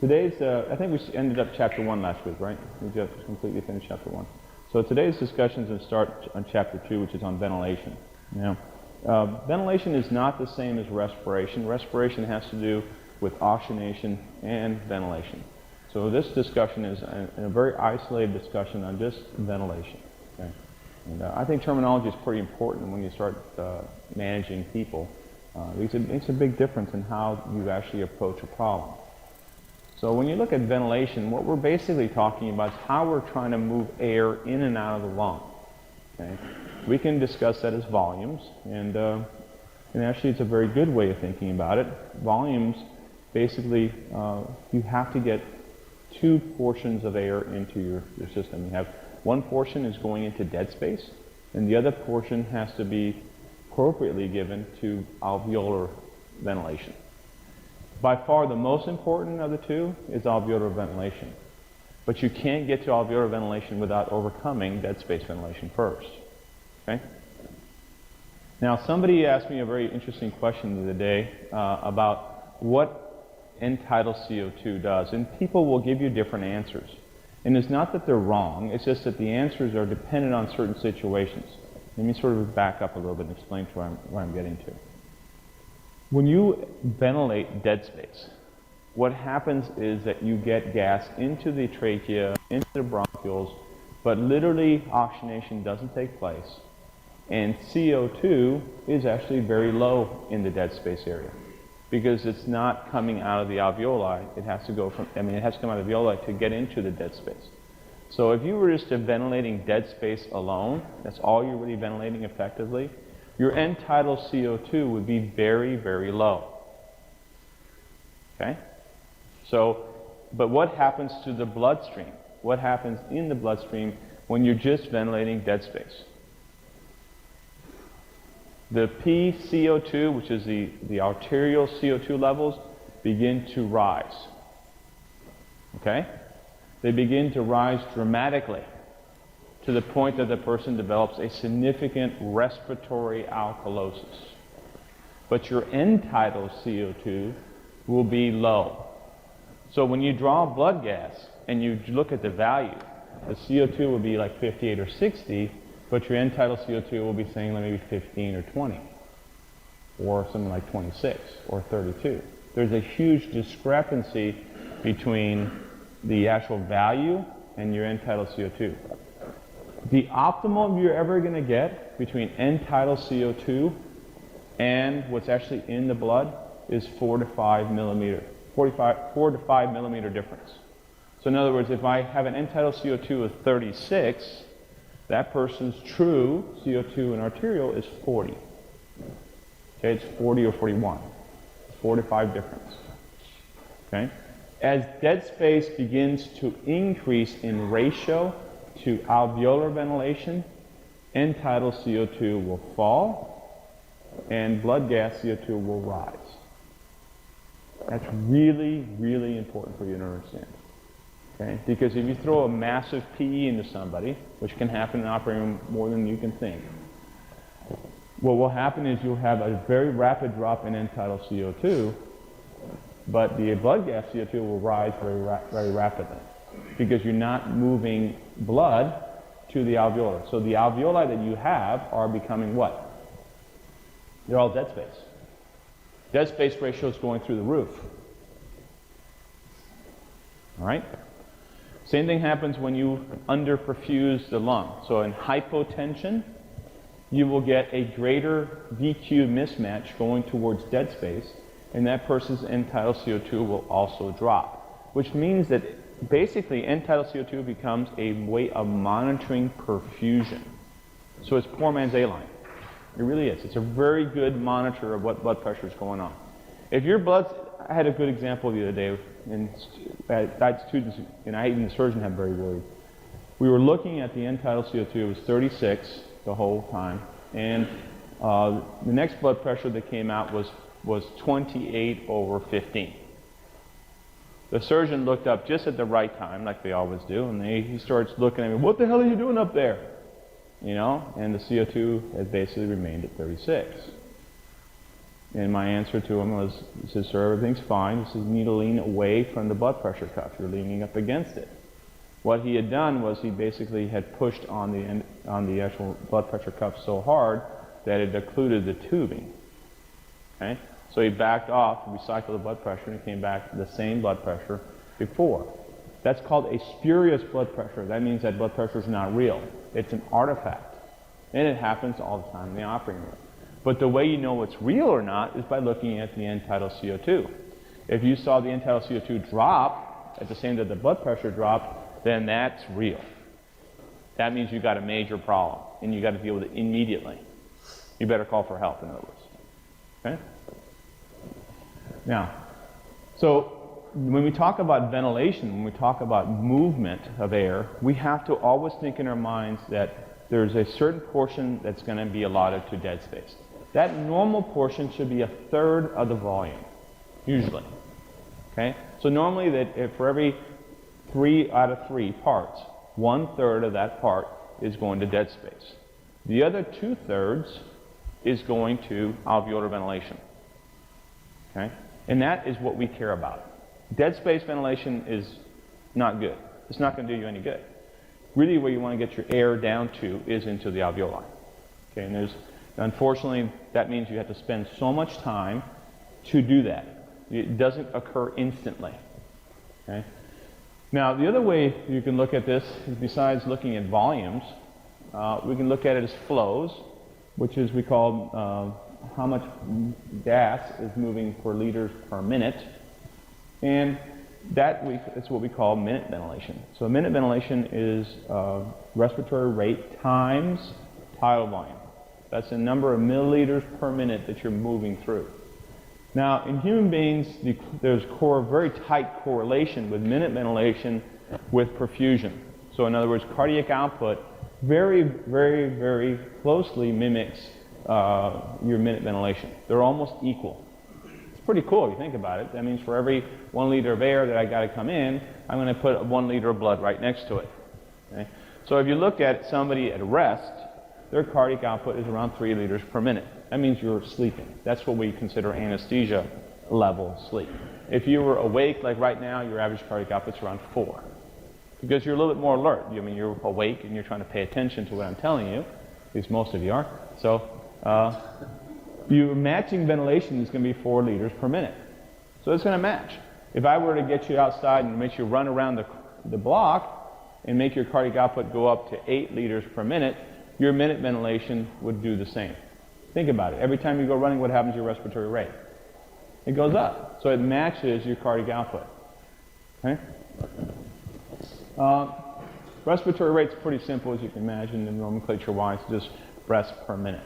Today's, I think we ended up chapter 1 last week, right? We just completely finished chapter 1. So today's discussion is going to start on chapter 2, which is on ventilation. Now, ventilation is not the same as respiration. Respiration has to do with oxygenation and ventilation. So this discussion is a very isolated discussion on just ventilation. Okay? And I think terminology is pretty important when you start managing people. It makes a big difference in how you actually approach a problem. So when you look at ventilation, what we're basically talking about is how we're trying to move air in and out of the lung. Okay? We can discuss that as volumes, and actually it's a very good way of thinking about it. Volumes, basically, you have to get two portions of air into your system. You have one portion is going into dead space, and the other portion has to be appropriately given to alveolar ventilation. By far the most important of the two is alveolar ventilation. But you can't get to alveolar ventilation without overcoming dead space ventilation first. Okay? Now somebody asked me a very interesting question the other day about what end-tidal CO2 does. And people will give you different answers. And it's not that they're wrong, it's just that the answers are dependent on certain situations. Let me sort of back up a little bit and explain to where I'm getting to. When you ventilate dead space, what happens is that you get gas into the trachea, into the bronchioles, but literally oxygenation doesn't take place. And CO2 is actually very low in the dead space area because it's not coming out of the alveoli. It has to go from, it has to come out of the alveoli to get into the dead space. So if you were just ventilating dead space alone, that's all you're really ventilating effectively, your end-tidal CO2 would be very, very low. Okay? So, but what happens to the bloodstream? What happens in the bloodstream when you're just ventilating dead space? The PCO2, which is the arterial CO2 levels, begin to rise. Okay? They begin to rise dramatically, to the point that the person develops a significant respiratory alkalosis. But your end-tidal CO2 will be low. So when you draw blood gas and you look at the value, the CO2 will be like 58 or 60, but your end-tidal CO2 will be saying like maybe 15 or 20, or something like 26 or 32. There's a huge discrepancy between the actual value and your end-tidal CO2. The optimum you're ever going to get between end-tidal CO2 and what's actually in the blood is 4 to 5 millimeter difference. So in other words, if I have an end-tidal CO2 of 36, that person's true CO2 and arterial is 40. Okay, it's 40 or 41. 4 to 5 difference. Okay? As dead space begins to increase in ratio to alveolar ventilation, end-tidal CO2 will fall and blood gas CO2 will rise. That's really, really important for you to understand. Okay? Because if you throw a massive PE into somebody, which can happen in an operating room more than you can think, what will happen is you'll have a very rapid drop in end-tidal CO2, but the blood gas CO2 will rise very rapidly because you're not moving blood to the alveoli. So the alveoli that you have are becoming what? They're all dead space. Dead space ratio is going through the roof. All right? Same thing happens when you underperfuse the lung. So in hypotension, you will get a greater VQ mismatch going towards dead space, and that person's end-tidal CO2 will also drop, which means that basically end-tidal CO2 becomes a way of monitoring perfusion. So it's poor man's A-line. It really is. It's a very good monitor of what blood pressure is going on. If your blood's, I had a good example the other day, and I had students, and I even the surgeon had very worried. We were looking at the end-tidal CO2, it was 36 the whole time, and the next blood pressure that came out was 28 over 15. The surgeon looked up just at the right time, like they always do, and he starts looking at me, what the hell are you doing up there? You know, and the CO2 has basically remained at 36. And my answer to him was, he says, sir, everything's fine. He says, you need to lean away from the blood pressure cuff. You're leaning up against it. What he had done was he basically had pushed on the actual blood pressure cuff so hard that it occluded the tubing. Okay? So he backed off, recycled the blood pressure, and it came back to the same blood pressure before. That's called a spurious blood pressure. That means that blood pressure is not real. It's an artifact. And it happens all the time in the operating room. But the way you know it's real or not is by looking at the end-tidal CO2. If you saw the end-tidal CO2 drop at the same time the blood pressure dropped, then that's real. That means you got a major problem, and you got to deal with it immediately. You better call for help, in other words. Okay? Now, so when we talk about ventilation, when we talk about movement of air, we have to always think in our minds that there's a certain portion that's going to be allotted to dead space. That normal portion should be 1/3 of the volume, usually. Okay? So normally that for every 3 out of 3 parts, 1/3 of that part is going to dead space. The other 2/3 is going to alveolar ventilation. Okay? And that is what we care about. Dead space ventilation is not good. It's not going to do you any good. Really where you want to get your air down to is into the alveoli. Okay? And unfortunately, that means you have to spend so much time to do that. It doesn't occur instantly. Okay? Now, the other way you can look at this is, besides looking at volumes, we can look at it as flows, which is we call how much gas is moving per liters per minute. And that's what we call minute ventilation. So minute ventilation is respiratory rate times tidal volume. That's the number of milliliters per minute that you're moving through. Now, in human beings, there's very tight correlation with minute ventilation with perfusion. So in other words, cardiac output very, very, very closely mimics your minute ventilation. They're almost equal. It's pretty cool if you think about it. That means for every 1 liter of air that I got to come in, I'm going to put 1 liter of blood right next to it. Okay? So if you look at somebody at rest, their cardiac output is around 3 liters per minute. That means you're sleeping. That's what we consider anesthesia level sleep. If you were awake, like right now, your average cardiac output is around 4. Because you're a little bit more alert. I mean, you're awake and you're trying to pay attention to what I'm telling you. At least most of you are. So your matching ventilation is going to be 4 liters per minute. So it's going to match. If I were to get you outside and make you run around the block and make your cardiac output go up to 8 liters per minute, your minute ventilation would do the same. Think about it. Every time you go running, what happens to your respiratory rate? It goes up. So it matches your cardiac output. Okay? Respiratory rate's pretty simple, as you can imagine, and nomenclature-wise, just breaths per minute.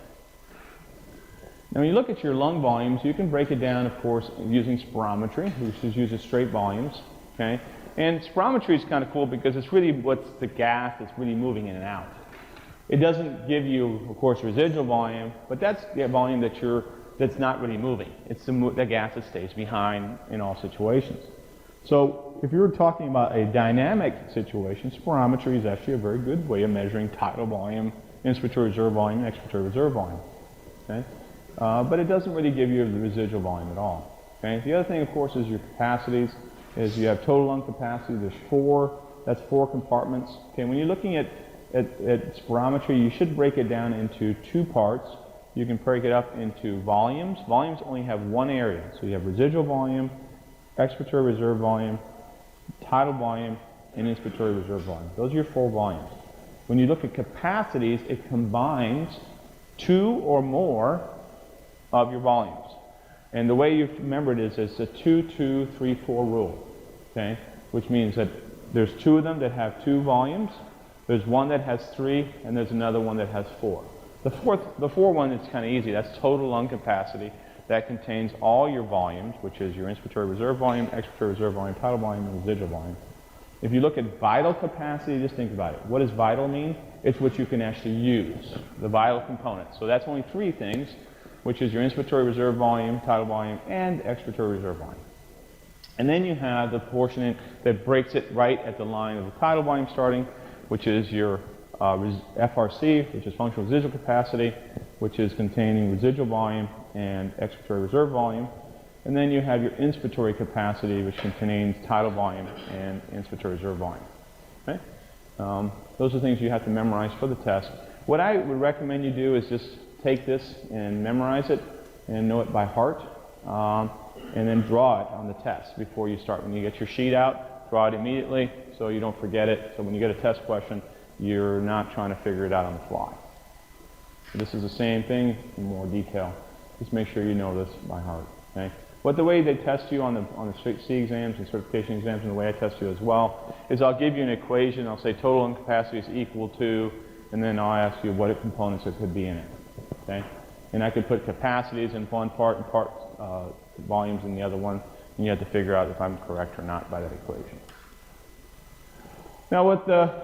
Now, when you look at your lung volumes, you can break it down, of course, using spirometry, which uses straight volumes. Okay? And spirometry is kind of cool because it's really what's the gas that's really moving in and out. It doesn't give you, of course, residual volume, but that's the volume that's not really moving. It's the gas that stays behind in all situations. So if you were talking about a dynamic situation, spirometry is actually a very good way of measuring tidal volume, inspiratory reserve volume, expiratory reserve volume. Okay? But it doesn't really give you the residual volume at all. Okay? The other thing, of course, is your capacities. Is you have total lung capacity. There's 4. That's 4 compartments. Okay? When you're looking at spirometry, you should break it down into 2 parts. You can break it up into volumes. Volumes only have one area. So you have residual volume, expiratory reserve volume, tidal volume, and inspiratory reserve volume. Those are your 4 volumes. When you look at capacities, it combines 2 or more of your volumes. And the way you remember it is it's a 2-2-3-4 rule. Okay? Which means that there's 2 of them that have 2 volumes. There's one that has 3, and there's another one that has 4. The 4 one is kind of easy. That's total lung capacity. That contains all your volumes, which is your inspiratory reserve volume, expiratory reserve volume, tidal volume, and residual volume. If you look at vital capacity, just think about it. What does vital mean? It's what you can actually use, the vital component. So that's only 3 things, which is your inspiratory reserve volume, tidal volume, and expiratory reserve volume. And then you have the portion that breaks it right at the line of the tidal volume starting, which is your FRC, which is functional residual capacity, which is containing residual volume and expiratory reserve volume. And then you have your inspiratory capacity, which contains tidal volume and inspiratory reserve volume. Okay? Those are things you have to memorize for the test. What I would recommend you do is just take this and memorize it and know it by heart, and then draw it on the test before you start. When you get your sheet out, draw it immediately so you don't forget it. So when you get a test question, you're not trying to figure it out on the fly. So this is the same thing in more detail. Just make sure you know this by heart. Okay? The way they test you on the C exams and certification exams, and the way I test you as well, is I'll give you an equation. I'll say total lung capacity is equal to, and then I'll ask you what components it could be in it. Okay? And I could put capacities in one part and volumes in the other one, and you have to figure out if I'm correct or not by that equation. Now,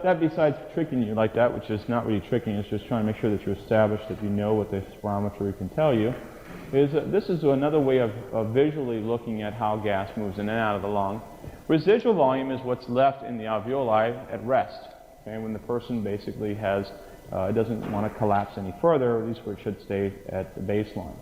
that besides tricking you like that, which is not really tricking, it's just trying to make sure that you establish that you know what the spirometry can tell you, is this is another way of visually looking at how gas moves in and out of the lung. Residual volume is what's left in the alveoli at rest, okay, when the person basically doesn't want to collapse any further, at least where it should stay at the baseline.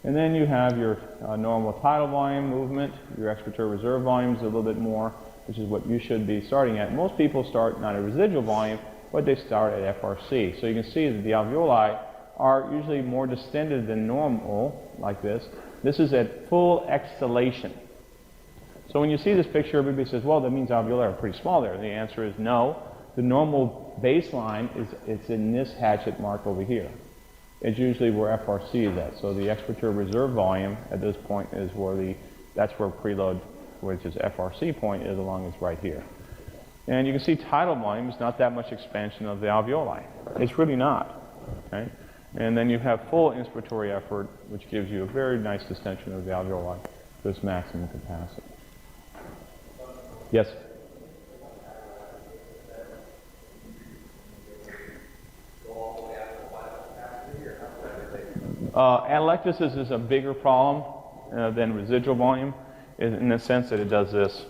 And then you have your normal tidal volume movement. Your expiratory reserve volume is a little bit more, which is what you should be starting at. Most people start not at residual volume, but they start at FRC. So you can see that the alveoli are usually more distended than normal, like this. This is at full exhalation. So when you see this picture, everybody says, well, that means alveoli are pretty small there. The answer is no. The normal baseline it's in this hatchet mark over here. It's usually where FRC is at. So the expiratory reserve volume at this point is that's where preload, which is FRC point, is along is right here. And you can see tidal volume is not that much expansion of the alveoli. It's really not. Okay? And then you have full inspiratory effort, which gives you a very nice distension of the alveoli to its maximum capacity. Yes? Atelectasis is a bigger problem than residual volume in the sense that it does this.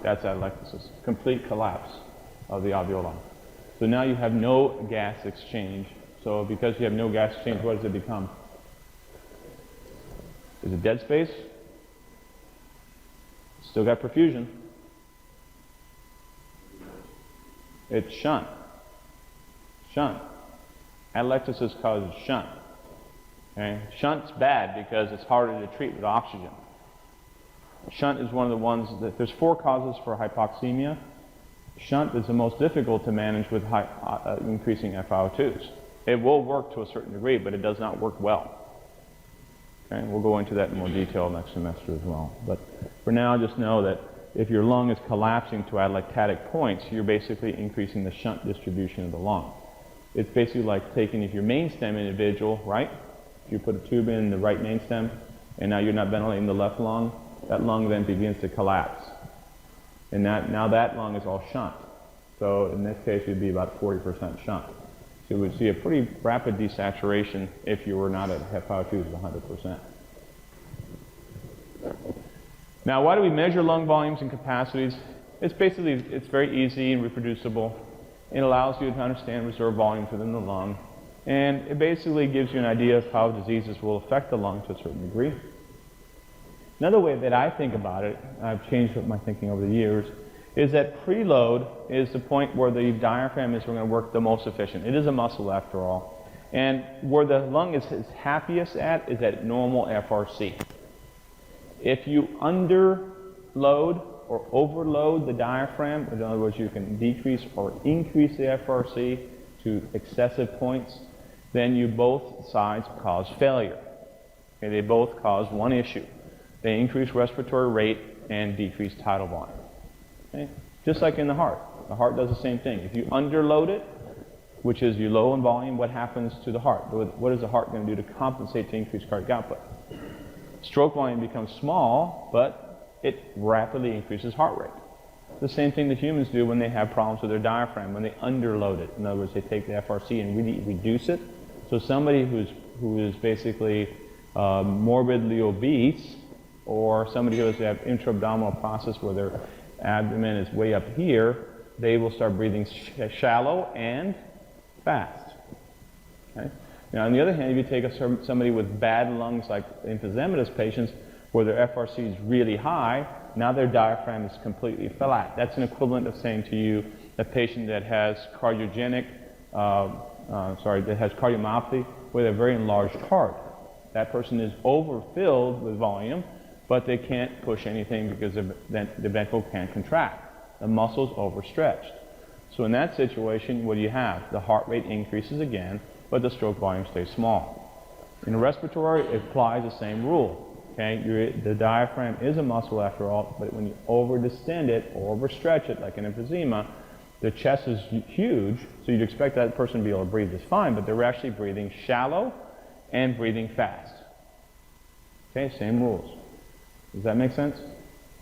That's atelectasis, complete collapse of the alveoli. So now you have no gas exchange. So because you have no gas exchange, what does it become? Is it dead space? Still got perfusion. It's shunt. Shunt. Atelectasis causes shunt. Okay? Shunt's bad because it's harder to treat with oxygen. Shunt is one of the ones that there's 4 causes for hypoxemia. Shunt is the most difficult to manage with increasing FiO2s. It will work to a certain degree, but it does not work well. Okay? We'll go into that in more detail next semester as well. But for now, just know that if your lung is collapsing to atelectatic points, you're basically increasing the shunt distribution of the lung. It's basically like taking, if your main stem individual, right? If you put a tube in the right main stem, and now you're not ventilating the left lung, that lung then begins to collapse. And now that lung is all shunt. So in this case, it would be about 40% shunt. So you would see a pretty rapid desaturation if you were not at FiO2s of 100%. Now, why do we measure lung volumes and capacities? It's very easy and reproducible. It allows you to understand reserve volumes within the lung. And it basically gives you an idea of how diseases will affect the lung to a certain degree. Another way that I think about it, I've changed my thinking over the years, is that preload is the point where the diaphragm is going to work the most efficient. It is a muscle after all. And where the lung is happiest at is at normal FRC. If you underload or overload the diaphragm, in other words, you can decrease or increase the FRC to excessive points, then you both sides cause failure. Okay, they both cause one issue. They increase respiratory rate and decrease tidal volume. Okay? Just like in the heart. The heart does the same thing. If you underload it, which is you low in volume, what happens to the heart? What is the heart going to do to compensate to increase cardiac output? Stroke volume becomes small, but it rapidly increases heart rate. The same thing that humans do when they have problems with their diaphragm, when they underload it. In other words, they take the FRC and really reduce it. So somebody who is basically morbidly obese, or somebody who has to have intra-abdominal process where their abdomen is way up here, they will start breathing shallow and fast. Okay? Now, on the other hand, if you take somebody with bad lungs, like emphysematous patients, where their FRC is really high, now their diaphragm is completely flat. That's an equivalent of saying to you, a patient that has cardiogenic, that has cardiomyopathy with a very enlarged heart. That person is overfilled with volume, but they can't push anything because the ventricle can't contract. The muscle's overstretched. So in that situation, what do you have? The heart rate increases again, but the stroke volume stays small. In respiratory, it applies the same rule. Okay? The diaphragm is a muscle after all, but when you overdistend it or overstretch it, like in emphysema, the chest is huge, so you'd expect that person to be able to breathe just fine, but they're actually breathing shallow and breathing fast. Okay, same rules. Does that make sense?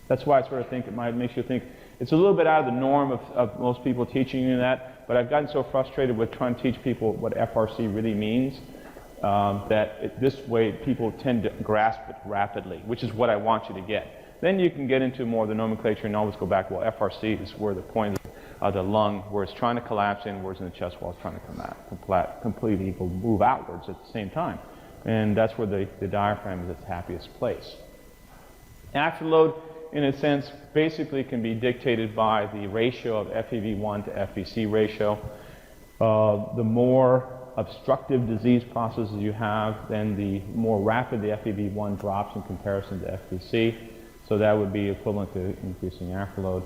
That's why I sort of think it makes you think it's a little bit out of the norm of most people teaching you that, but I've gotten so frustrated with trying to teach people what FRC really means this way people tend to grasp it rapidly, which is what I want you to get. Then you can get into more of the nomenclature and always go back, well, FRC is where the point of the lung, where it's trying to collapse inwards and the chest wall is trying to come out, completely move outwards at the same time. And that's where the diaphragm is its happiest place. Afterload, in a sense, basically can be dictated by the ratio of FEV1 to FVC ratio. The more obstructive disease processes you have, then the more rapid the FEV1 drops in comparison to FVC. So that would be equivalent to increasing afterload.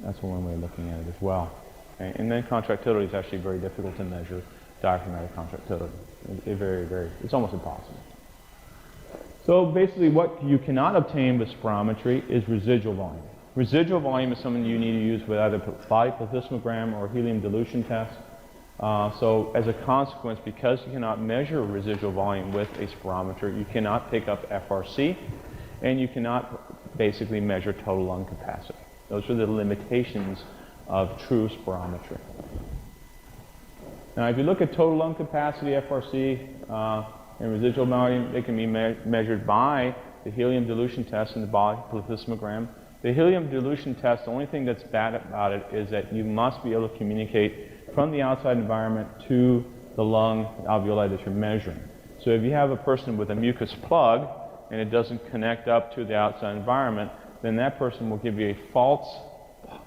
That's one way of looking at it as well. Okay? And then contractility is actually very difficult to measure, diaphragmatic contractility. It's almost impossible. So basically what you cannot obtain with spirometry is residual volume. Residual volume is something you need to use with either body plethysmogram or helium dilution test. So as a consequence, because you cannot measure residual volume with a spirometer, you cannot pick up FRC, and you cannot basically measure total lung capacity. Those are the limitations of true spirometry. Now, if you look at total lung capacity, FRC, and residual volume, they can be measured by the helium dilution test and the body plethysmogram. The helium dilution test, the only thing that's bad about it is that you must be able to communicate from the outside environment to the lung alveoli that you're measuring. So if you have a person with a mucus plug and it doesn't connect up to the outside environment, then that person will give you a false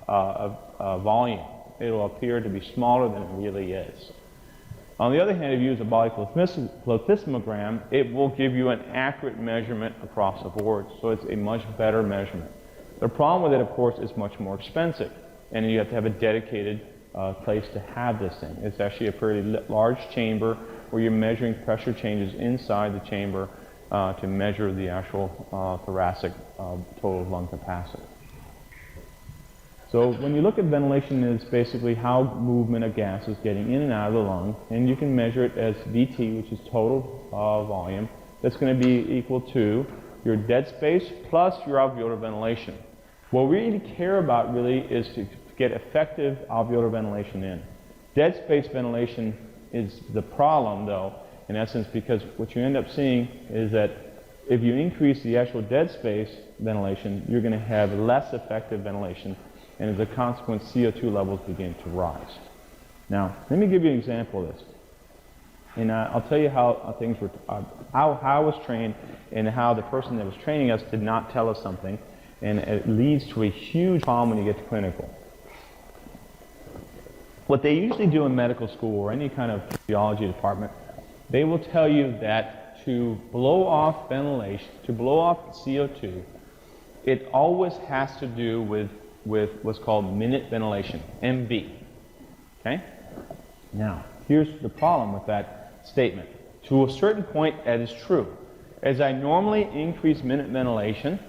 volume. It will appear to be smaller than it really is. On the other hand, if you use a body plethysmogram, it will give you an accurate measurement across the board, so it's a much better measurement. The problem with it, of course, is much more expensive, and you have to have a dedicated place to have this thing. It's actually a pretty large chamber where you're measuring pressure changes inside the chamber to measure the actual thoracic total lung capacity. So when you look at ventilation, it's basically how movement of gas is getting in and out of the lung, and you can measure it as VT, which is total volume. That's going to be equal to your dead space plus your alveolar ventilation. What we really care about really is to get effective alveolar ventilation in. Dead space ventilation is the problem, though, in essence, because what you end up seeing is that if you increase the actual dead space ventilation, you're going to have less effective ventilation, and as a consequence, CO2 levels begin to rise. Now, let me give you an example of this. And I'll tell you how things were, how I was trained, and how the person that was training us did not tell us something, and it leads to a huge problem when you get to clinical. What they usually do in medical school or any kind of physiology department, they will tell you that to blow off ventilation, to blow off CO2, it always has to do with what's called minute ventilation, MV. Okay? Now, here's the problem with that statement. To a certain point, that is true. As I normally increase minute ventilation,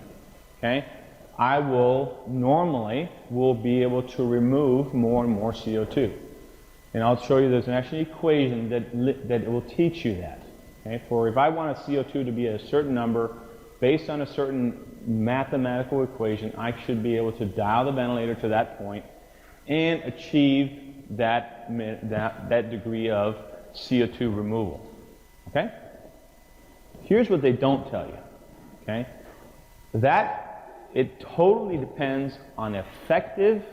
okay, I will be able to remove more and more CO2. And I'll show you there's an actual equation that will teach you that. Okay? For if I want a CO2 to be at a certain number, based on a certain mathematical equation, I should be able to dial the ventilator to that point and achieve that degree of CO2 removal. Okay? Here's what they don't tell you. Okay? That it totally depends on effective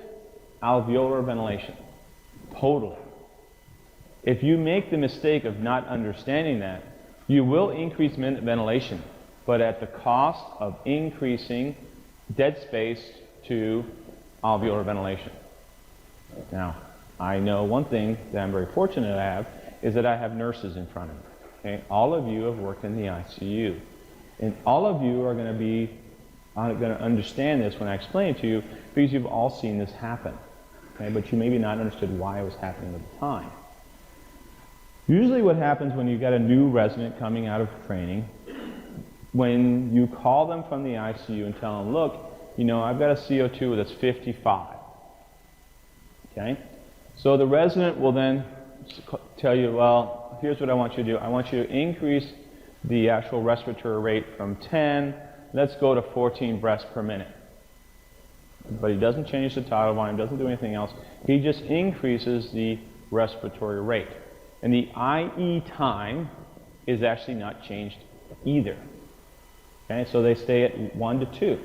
alveolar ventilation. Totally. If you make the mistake of not understanding that, you will increase ventilation, but at the cost of increasing dead space to alveolar ventilation. Now, I know one thing that I'm very fortunate to have is that I have nurses in front of me. Okay? All of you have worked in the ICU. And all of you are going to understand this when I explain it to you because you've all seen this happen. Okay? But you maybe not understood why it was happening at the time. Usually what happens when you've got a new resident coming out of training, when you call them from the ICU and tell them, look, you know, I've got a CO2 that's 55. Okay? So the resident will then tell you, well, here's what I want you to do. I want you to increase the actual respiratory rate from 10, let's go to 14 breaths per minute. But he doesn't change the tidal volume, doesn't do anything else. He just increases the respiratory rate. And the IE time is actually not changed either. Okay, so they stay at 1 to 2.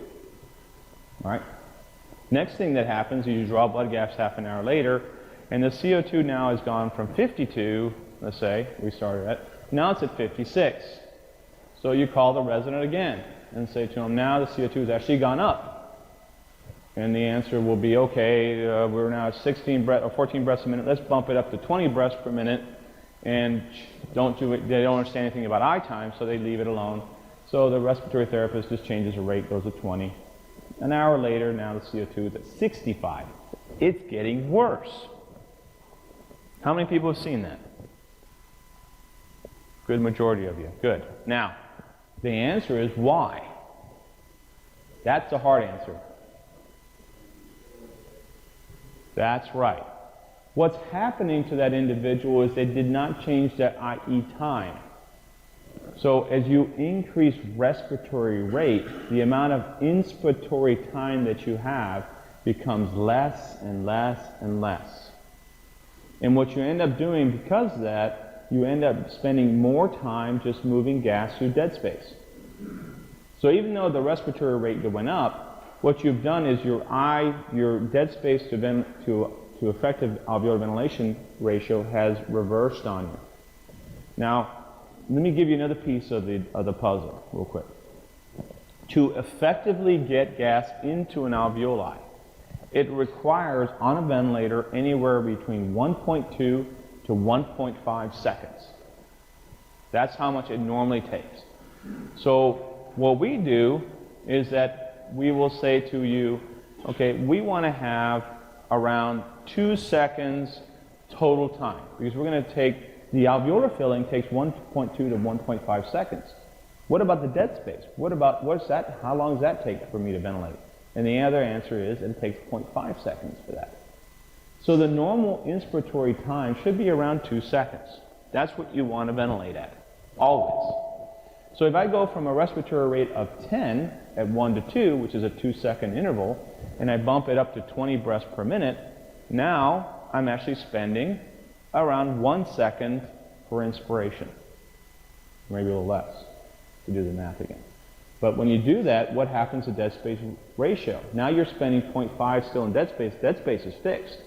All right. Next thing that happens is you draw blood gas half an hour later, and the CO2 now has gone from 52, let's say, we started at, now it's at 56. So you call the resident again and say to him, now the CO2 has actually gone up. And the answer will be, okay, we're now at 16 breath or 14 breaths a minute, let's bump it up to 20 breaths per minute, and they don't understand anything about I time, so they leave it alone. So the respiratory therapist just changes the rate, goes to 20. An hour later, now the CO2 is at 65. It's getting worse. How many people have seen that? Good majority of you. Good. Now, the answer is why? That's a hard answer. That's right. What's happening to that individual is they did not change that IE time. So as you increase respiratory rate, the amount of inspiratory time that you have becomes less and less and less. And what you end up doing because of that, you end up spending more time just moving gas through dead space. So even though the respiratory rate went up, what you've done is your dead space to effective alveolar ventilation ratio has reversed on you. Now, let me give you another piece of the puzzle real quick. To effectively get gas into an alveoli, it requires on a ventilator anywhere between 1.2 to 1.5 seconds. That's how much it normally takes. So what we do is that we will say to you, okay, we want to have around 2 seconds total time, because we're going to take, the alveolar filling takes 1.2 to 1.5 seconds. What about the dead space? What's that? How long does that take for me to ventilate? And the other answer is it takes 0.5 seconds for that. So the normal inspiratory time should be around 2 seconds. That's what you want to ventilate at, always. So if I go from a respiratory rate of 10 at 1 to 2, which is a 2-second interval, and I bump it up to 20 breaths per minute, now I'm actually spending around 1 second for inspiration. Maybe a little less, to do the math again. But when you do that, what happens to dead space ratio? Now you're spending 0.5 still in dead space is fixed.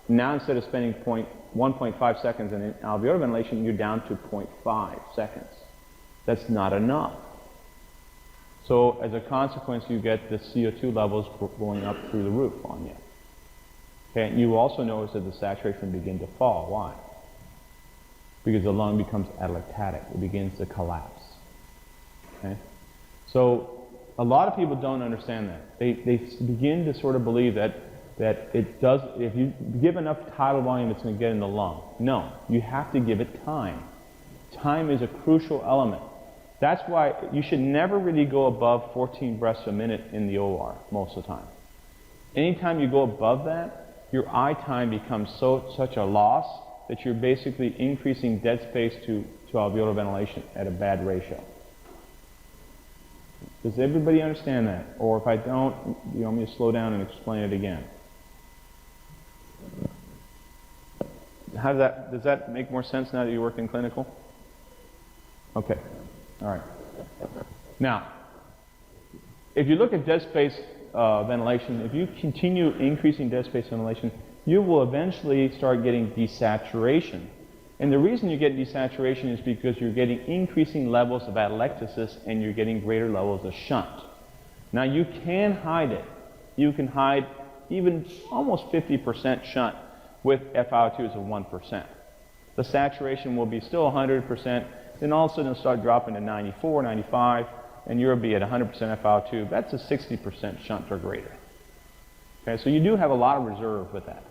Now instead of spending 1.5 seconds in alveolar ventilation, you're down to 0.5 seconds. That's not enough. So as a consequence, you get the CO2 levels going up through the roof on you. Okay, and you also notice that the saturation begins to fall. Why? Because the lung becomes atelectatic. It begins to collapse. Okay? So a lot of people don't understand that. They begin to sort of believe that it does, if you give enough tidal volume, it's going to get in the lung. No, you have to give it time. Time is a crucial element. That's why you should never really go above 14 breaths a minute in the OR most of the time. Anytime you go above that, your I time becomes such a loss that you're basically increasing dead space to alveolar ventilation at a bad ratio. Does everybody understand that? Or if I don't, you want me to slow down and explain it again? Does that make more sense now that you work in clinical? Okay. All right. Now, if you look at dead space ventilation, if you continue increasing dead space ventilation, you will eventually start getting desaturation. And the reason you get desaturation is because you're getting increasing levels of atelectasis and you're getting greater levels of shunt. Now you can hide it. You can hide even almost 50% shunt with FiO2s of 1%. The saturation will be still 100%, then all of a sudden it'll start dropping to 94, 95, and you'll be at 100% FiO2. That's a 60% shunt or greater. Okay, so you do have a lot of reserve with that.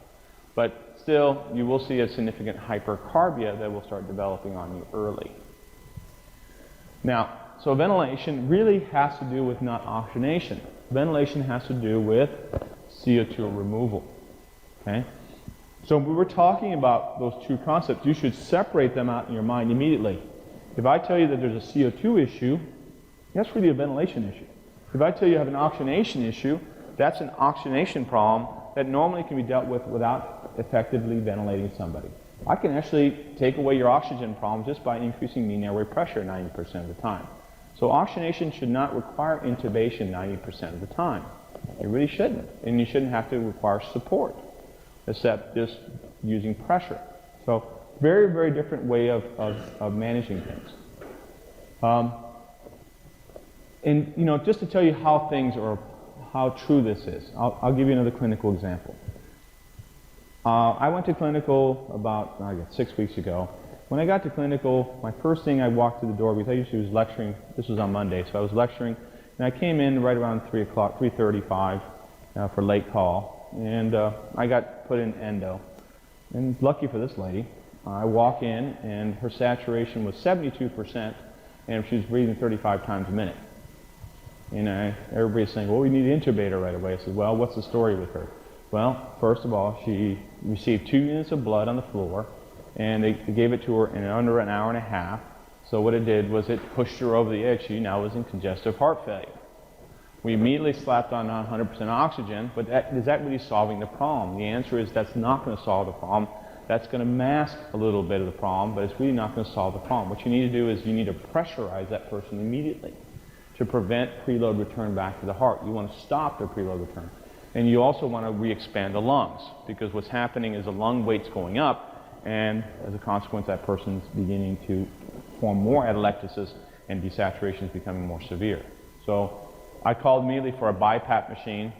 But still, you will see a significant hypercarbia that will start developing on you early. Now, so ventilation really has to do with not oxygenation. Ventilation has to do with CO2 removal. Okay? So we were talking about those two concepts. You should separate them out in your mind immediately. If I tell you that there's a CO2 issue, that's really a ventilation issue. If I tell you you have an oxygenation issue, that's an oxygenation problem that normally can be dealt with without effectively ventilating somebody. I can actually take away your oxygen problem just by increasing mean airway pressure 90% of the time. So oxygenation should not require intubation 90% of the time. It really shouldn't. And you shouldn't have to require support, except just using pressure. So very, very different way of managing things. And you know, just to tell you how things are, how true this is, I'll give you another clinical example. I went to clinical about, I guess, 6 weeks ago. When I got to clinical, my first thing I walked through the door, because I usually was lecturing, this was on Monday, so I was lecturing, and I came in right around 3 o'clock, 3:35 for late call, and I got put in endo. And lucky for this lady, I walk in and her saturation was 72%, and she was breathing 35 times a minute. And everybody's saying, well, we need to intubate her right away. I said, well, what's the story with her? Well, first of all, she received 2 units of blood on the floor, and they gave it to her in under an hour and a half. So what it did was it pushed her over the edge. She now was in congestive heart failure. We immediately slapped on 100% oxygen, but is that really solving the problem? The answer is that's not going to solve the problem. That's going to mask a little bit of the problem, but it's really not going to solve the problem. What you need to do is you need to pressurize that person immediately to prevent preload return back to the heart. You want to stop the preload return. And you also want to re-expand the lungs, because what's happening is the lung weight's going up, and as a consequence, that person's beginning to form more atelectasis, and desaturation is becoming more severe. So I called immediately for a BiPAP machine.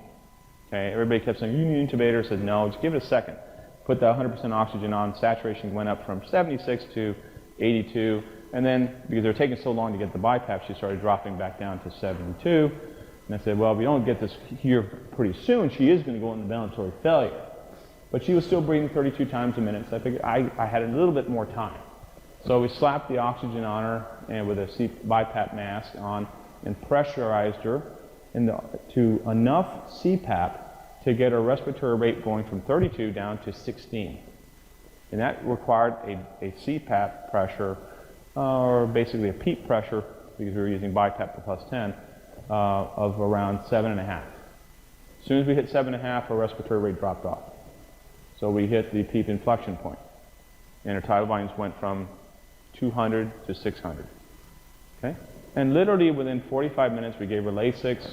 Okay, everybody kept saying, you need an intubator. I said, no, just give it a second. Put the 100% oxygen on, saturation went up from 76 to 82, and then, because they were taking so long to get the BiPAP, she started dropping back down to 72. And I said, well, if you don't get this here pretty soon, she is going to go into ventilatory failure. But she was still breathing 32 times a minute, so I figured I had a little bit more time. So we slapped the oxygen on her and with a BiPAP mask on and pressurized her to enough CPAP to get her respiratory rate going from 32 down to 16. And that required a CPAP pressure, or basically a PEEP pressure, because we were using BiPAP to plus 10, of around 7.5. As soon as we hit 7.5, her respiratory rate dropped off. So we hit the PEEP inflection point, and her tidal volumes went from 200 to 600. Okay? And literally within 45 minutes, we gave her Lasix,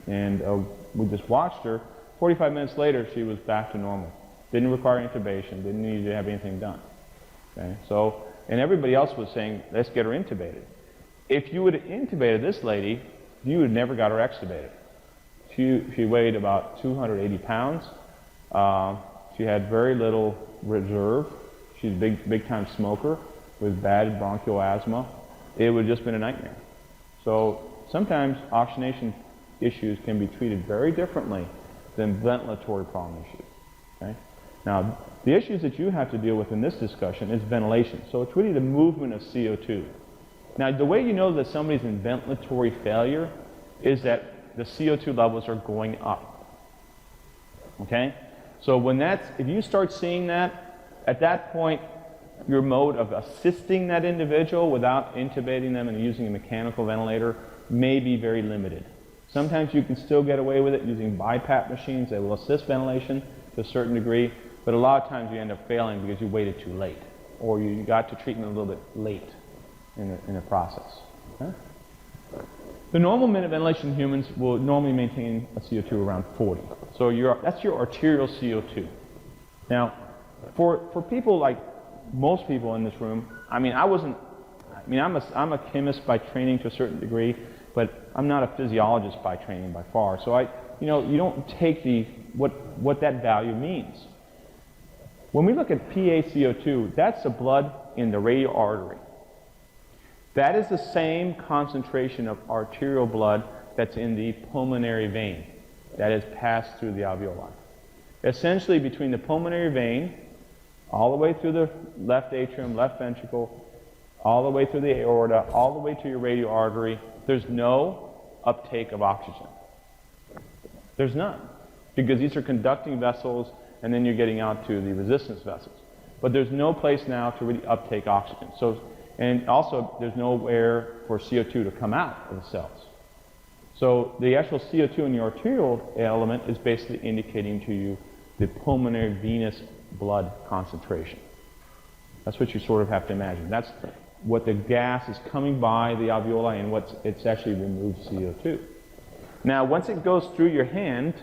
and we just watched her. 45 minutes later, she was back to normal. Didn't require intubation, didn't need to have anything done. Okay? So, and everybody else was saying, let's get her intubated. If you would have intubated this lady, you would have never got her extubated. She weighed about 280 pounds. She had very little reserve. She's a big time smoker with bad bronchial asthma. It would have just been a nightmare. So sometimes oxygenation issues can be treated very differently than ventilatory problem issues. Okay? Now, the issues that you have to deal with in this discussion is ventilation. So it's really the movement of CO2. Now, the way you know that somebody's in ventilatory failure is that the CO2 levels are going up. Okay? So if you start seeing that, at that point, your mode of assisting that individual without intubating them and using a mechanical ventilator may be very limited. Sometimes you can still get away with it using BiPAP machines that will assist ventilation to a certain degree, but a lot of times you end up failing because you waited too late, or you got to treatment a little bit late in the process. Okay? The normal minute ventilation in humans will normally maintain a CO2 around 40. So that's your arterial CO2. Now, For people like most people in this room, I'm a chemist by training to a certain degree, but I'm not a physiologist by training by far. So you don't take what that value means. When we look at PaCO2, that's the blood in the radial artery. That is the same concentration of arterial blood that's in the pulmonary vein that is passed through the alveoli. Essentially, between the pulmonary vein, all the way through the left atrium, left ventricle, all the way through the aorta, all the way to your radial artery, there's no uptake of oxygen. There's none, because these are conducting vessels, and then you're getting out to the resistance vessels. But there's no place now to really uptake oxygen. And also, there's nowhere for CO2 to come out of the cells. So the actual CO2 in your arterial element is basically indicating to you the pulmonary venous blood concentration. That's what you sort of have to imagine. That's what the gas is coming by the alveoli and it's actually removed CO2. Now, once it goes through your hand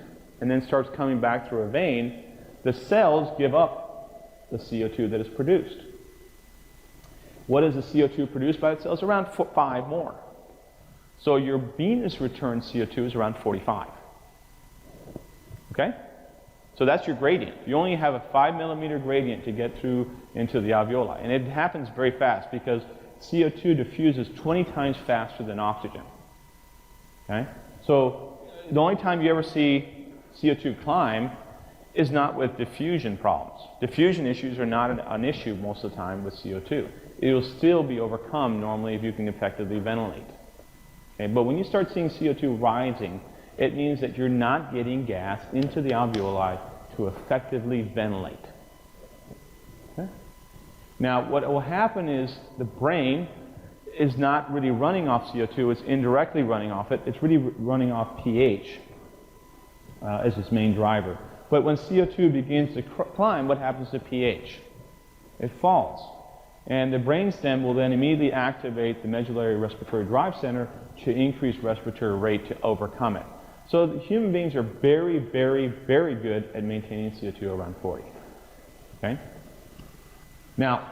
and then starts coming back through a vein, the cells give up the CO2 that is produced. What is the CO2 produced by the cells? Around 5 more. So your venous return CO2 is around 45. Okay? So that's your gradient. You only have a 5 millimeter gradient to get through into the alveoli. And it happens very fast because CO2 diffuses 20 times faster than oxygen. Okay? So the only time you ever see CO2 climb is not with diffusion problems. Diffusion issues are not an issue most of the time with CO2. It will still be overcome normally if you can effectively ventilate. Okay? But when you start seeing CO2 rising, it means that you're not getting gas into the alveoli to effectively ventilate. Okay? Now, what will happen is the brain is not really running off CO2, it's indirectly running off it. It's really running off pH as its main driver. But when CO2 begins to climb, what happens to pH? It falls. And the brainstem will then immediately activate the medullary respiratory drive center to increase respiratory rate to overcome it. So the human beings are very, very, very good at maintaining CO2 around 40. Okay? Now,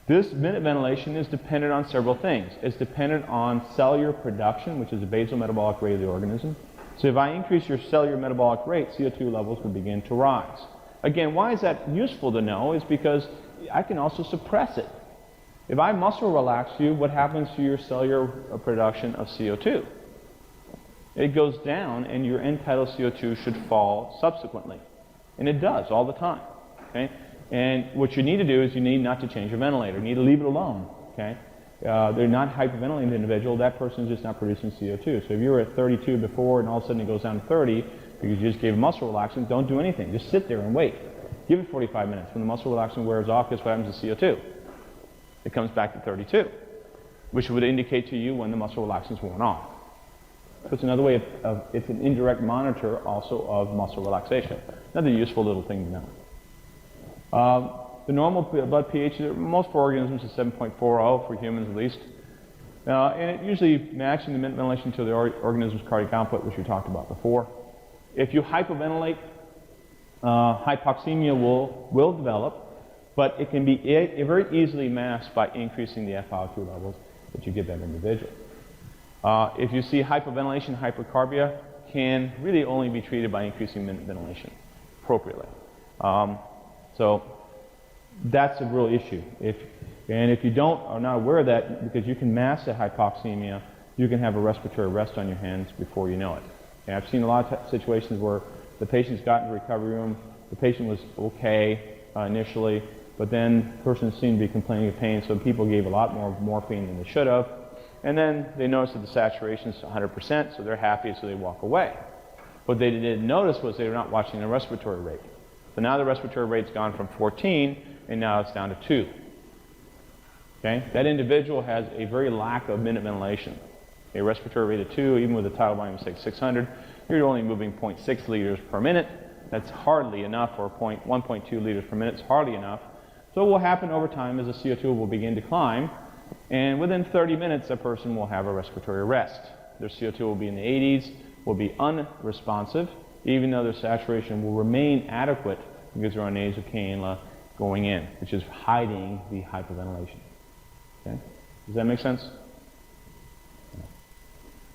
this minute ventilation is dependent on several things. It's dependent on cellular production, which is the basal metabolic rate of the organism. So if I increase your cellular metabolic rate, CO2 levels will begin to rise. Again, why is that useful to know? Is because I can also suppress it. If I muscle relax you, what happens to your cellular production of CO2? It goes down, and your end tidal CO2 should fall subsequently. And it does all the time. Okay? And what you need to do is you need not to change your ventilator. You need to leave it alone. Okay? They're not hyperventilating individual. That person is just not producing CO2. So if you were at 32 before and all of a sudden it goes down to 30 because you just gave a muscle relaxant, don't do anything. Just sit there and wait. Give it 45 minutes. When the muscle relaxant wears off, guess what happens to CO2? It comes back to 32, which would indicate to you when the muscle relaxant's worn off. So it's another way it's an indirect monitor also of muscle relaxation. Another useful little thing to know. The normal blood pH, most for organisms, is 7.40, for humans at least. And it usually matching the minute ventilation to the organism's cardiac output, which we talked about before. If you hypoventilate, hypoxemia will develop, but it can be very easily masked by increasing the FiO2 levels that you give that individual. If you see hypoventilation, hypercarbia can really only be treated by increasing minute ventilation appropriately. So that's a real issue. And if you are not aware of that, because you can mask the hypoxemia, you can have a respiratory arrest on your hands before you know it. And I've seen a lot of situations where the patient's got in the recovery room, the patient was okay initially, but then the person seemed to be complaining of pain, so people gave a lot more morphine than they should have. And then they noticed that the saturation is 100%, so they're happy, so they walk away. What they didn't notice was they were not watching the respiratory rate. So now the respiratory rate's gone from 14, and now it's down to 2. Okay? That individual has a very lack of minute ventilation. A respiratory rate of 2, even with a tidal volume of say 600, you're only moving 0.6 liters per minute. That's hardly enough, or 1.2 liters per minute is hardly enough. So what will happen over time is the CO2 will begin to climb, and within 30 minutes, a person will have a respiratory arrest. Their CO2 will be in the 80s, will be unresponsive, even though their saturation will remain adequate because they're on nasal cannula going in, which is hiding the hyperventilation. Okay? Does that make sense?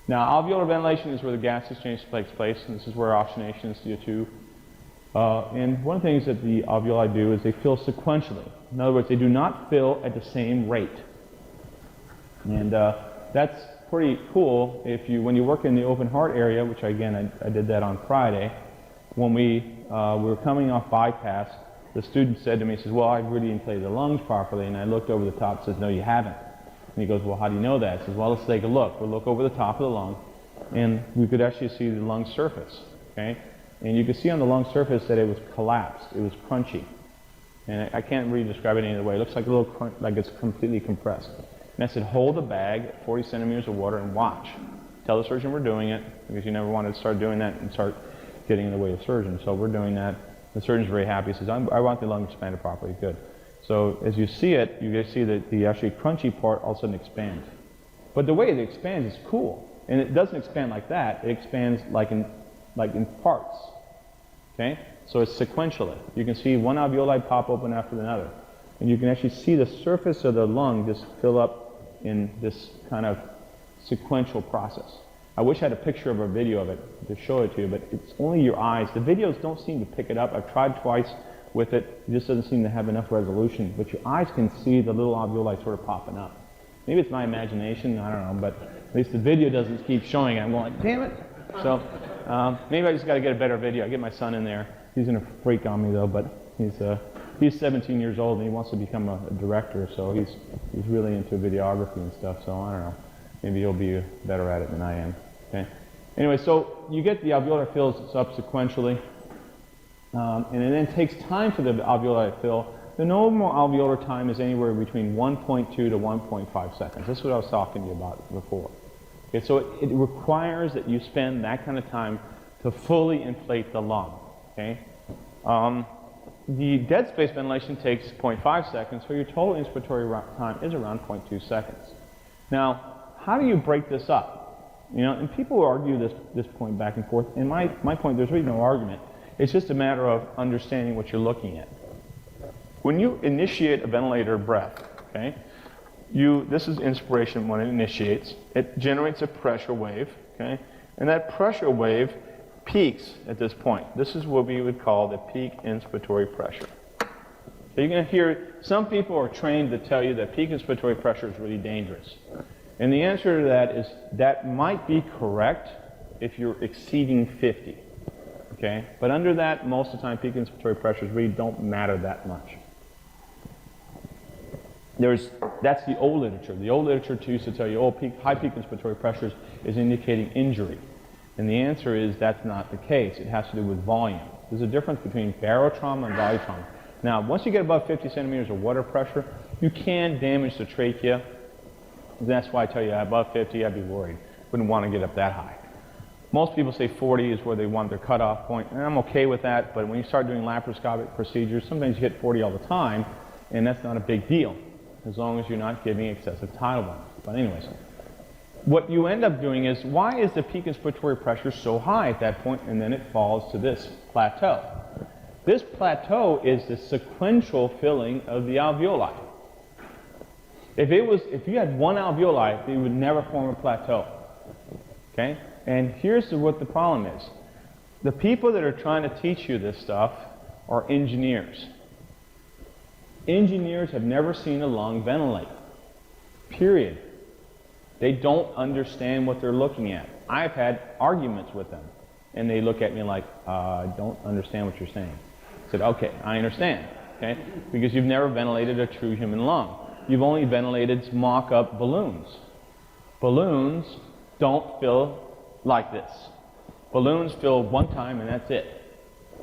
Now, alveolar ventilation is where the gas exchange takes place, and this is where oxygenation is CO2. And one of the things that the alveoli do is they fill sequentially. In other words, they do not fill at the same rate. And that's pretty cool when you work in the open heart area, which again, I did that on Friday. When we were coming off bypass, the student said to me, he says, well, I really inflated the lungs properly. And I looked over the top and says, no, you haven't. And he goes, well, how do you know that? I says, well, let's take a look. We'll look over the top of the lung, and we could actually see the lung surface. Okay? And you could see on the lung surface that it was collapsed. It was crunchy. And I can't really describe it any other way. It looks like a little crunch, like it's completely compressed. And I said, hold the bag at 40 centimeters of water and watch. Tell the surgeon we're doing it, because you never want to start doing that and start getting in the way of the surgeon. So we're doing that. The surgeon's very happy. He says, I want the lung expanded properly. Good. So as you see it, you guys see that the actually crunchy part all of a sudden expands. But the way it expands is cool. And it doesn't expand like that. It expands like in parts. Okay? So it's sequentially. You can see one alveoli pop open after another. And you can actually see the surface of the lung just fill up in this kind of sequential process. I wish I had a picture of a video of it to show it to you, but it's only your eyes. The videos don't seem to pick it up. I've tried twice with it. It just doesn't seem to have enough resolution. But your eyes can see the little alveoli sort of popping up. Maybe it's my imagination, I don't know, but at least the video doesn't keep showing it. I'm going, damn it. So maybe I just got to get a better video. I get my son in there. He's going to freak on me though, but he's 17 years old and he wants to become a director, so he's really into videography and stuff, so I don't know. Maybe he'll be better at it than I am. Okay. Anyway, so you get the alveolar fills up sequentially, and it then takes time for the alveoli to fill. The normal alveolar time is anywhere between 1.2 to 1.5 seconds. This is what I was talking to you about before. Okay, so it requires that you spend that kind of time to fully inflate the lung. Okay. The dead space ventilation takes 0.5 seconds, so your total inspiratory time is around 0.2 seconds. Now, how do you break this up? You know, and people argue this point back and forth. And my point, there's really no argument. It's just a matter of understanding what you're looking at. When you initiate a ventilator breath, okay, this is inspiration when it initiates. It generates a pressure wave, okay, and that pressure wave peaks at this point. This is what we would call the peak inspiratory pressure. So you're going to hear some people are trained to tell you that peak inspiratory pressure is really dangerous. And the answer to that is that might be correct if you're exceeding 50. Okay? But under that, most of the time, peak inspiratory pressures really don't matter that much. That's the old literature. The old literature used to tell you, high peak inspiratory pressures is indicating injury. And the answer is that's not the case. It has to do with volume. There's a difference between barotrauma and volutrauma. Now, once you get above 50 centimeters of water pressure, you can damage the trachea. That's why I tell you above 50, I'd be worried. Wouldn't want to get up that high. Most people say 40 is where they want their cutoff point, and I'm okay with that, but when you start doing laparoscopic procedures, sometimes you hit 40 all the time, and that's not a big deal, as long as you're not giving excessive tidal volume. But anyways, what you end up doing is, why is the peak inspiratory pressure so high at that point, and then it falls to this plateau? This plateau is the sequential filling of the alveoli. If you had one alveoli, it would never form a plateau. Okay? And here's what the problem is. The people that are trying to teach you this stuff are engineers. Engineers have never seen a lung ventilate. Period. They don't understand what they're looking at. I've had arguments with them, and they look at me like, I don't understand what you're saying. I said, okay, I understand. Okay? Because you've never ventilated a true human lung. You've only ventilated mock-up balloons. Balloons don't fill like this. Balloons fill one time and that's it.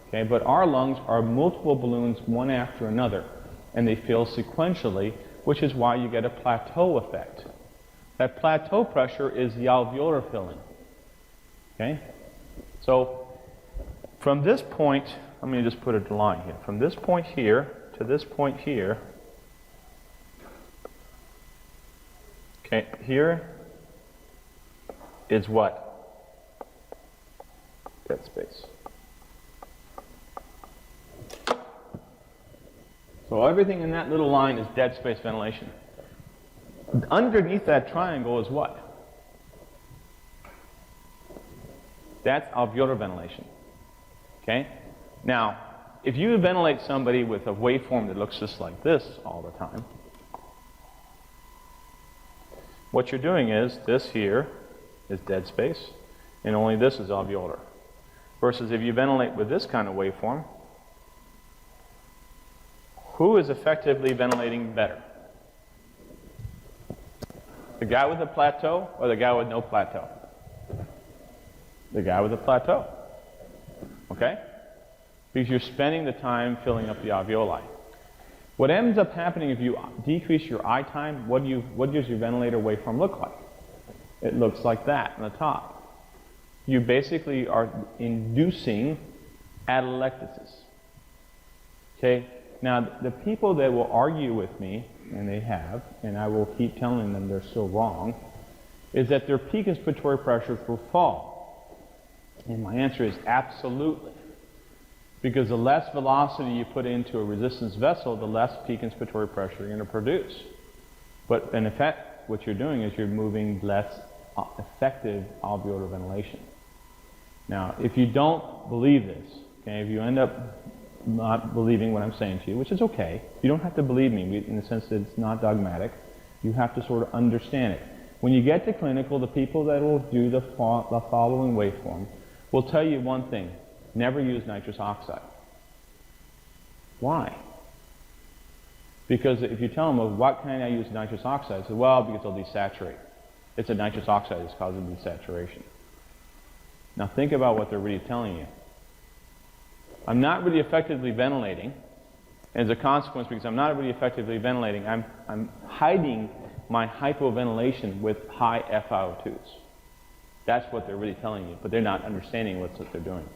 Okay, but our lungs are multiple balloons one after another, and they fill sequentially, which is why you get a plateau effect. That plateau pressure is the alveolar filling. Okay? So from this point, let me just put a line here. From this point here to this point here, okay, here is what? Dead space. So everything in that little line is dead space ventilation. Underneath that triangle is what? That's alveolar ventilation. Okay? Now, if you ventilate somebody with a waveform that looks just like this all the time, what you're doing is this here is dead space, and only this is alveolar. Versus if you ventilate with this kind of waveform, who is effectively ventilating better? The guy with a plateau or the guy with no plateau? The guy with a plateau. Okay? Because you're spending the time filling up the alveoli. What ends up happening if you decrease your I time, what does your ventilator waveform look like? It looks like that on the top. You basically are inducing atelectasis. Okay? Now, the people that will argue with me, and they have, and I will keep telling them they're so wrong, is that their peak inspiratory pressures will fall. And my answer is absolutely. Because the less velocity you put into a resistance vessel, the less peak inspiratory pressure you're going to produce. But in effect, what you're doing is you're moving less effective alveolar ventilation. Now, if you don't believe this, okay, if you end up not believing what I'm saying to you, which is okay, you don't have to believe me in the sense that it's not dogmatic. You have to sort of understand it. When you get to clinical, the people that will do the following waveform will tell you one thing: never use nitrous oxide. Why? Because if you tell them, well, what can I use nitrous oxide? They say, well, because it'll desaturate. It's a nitrous oxide that's causing desaturation. Now think about what they're really telling you. I'm not really effectively ventilating. As a consequence, because I'm not really effectively ventilating, I'm hiding my hypoventilation with high FiO2s. That's what they're really telling you, but they're not understanding what they're doing.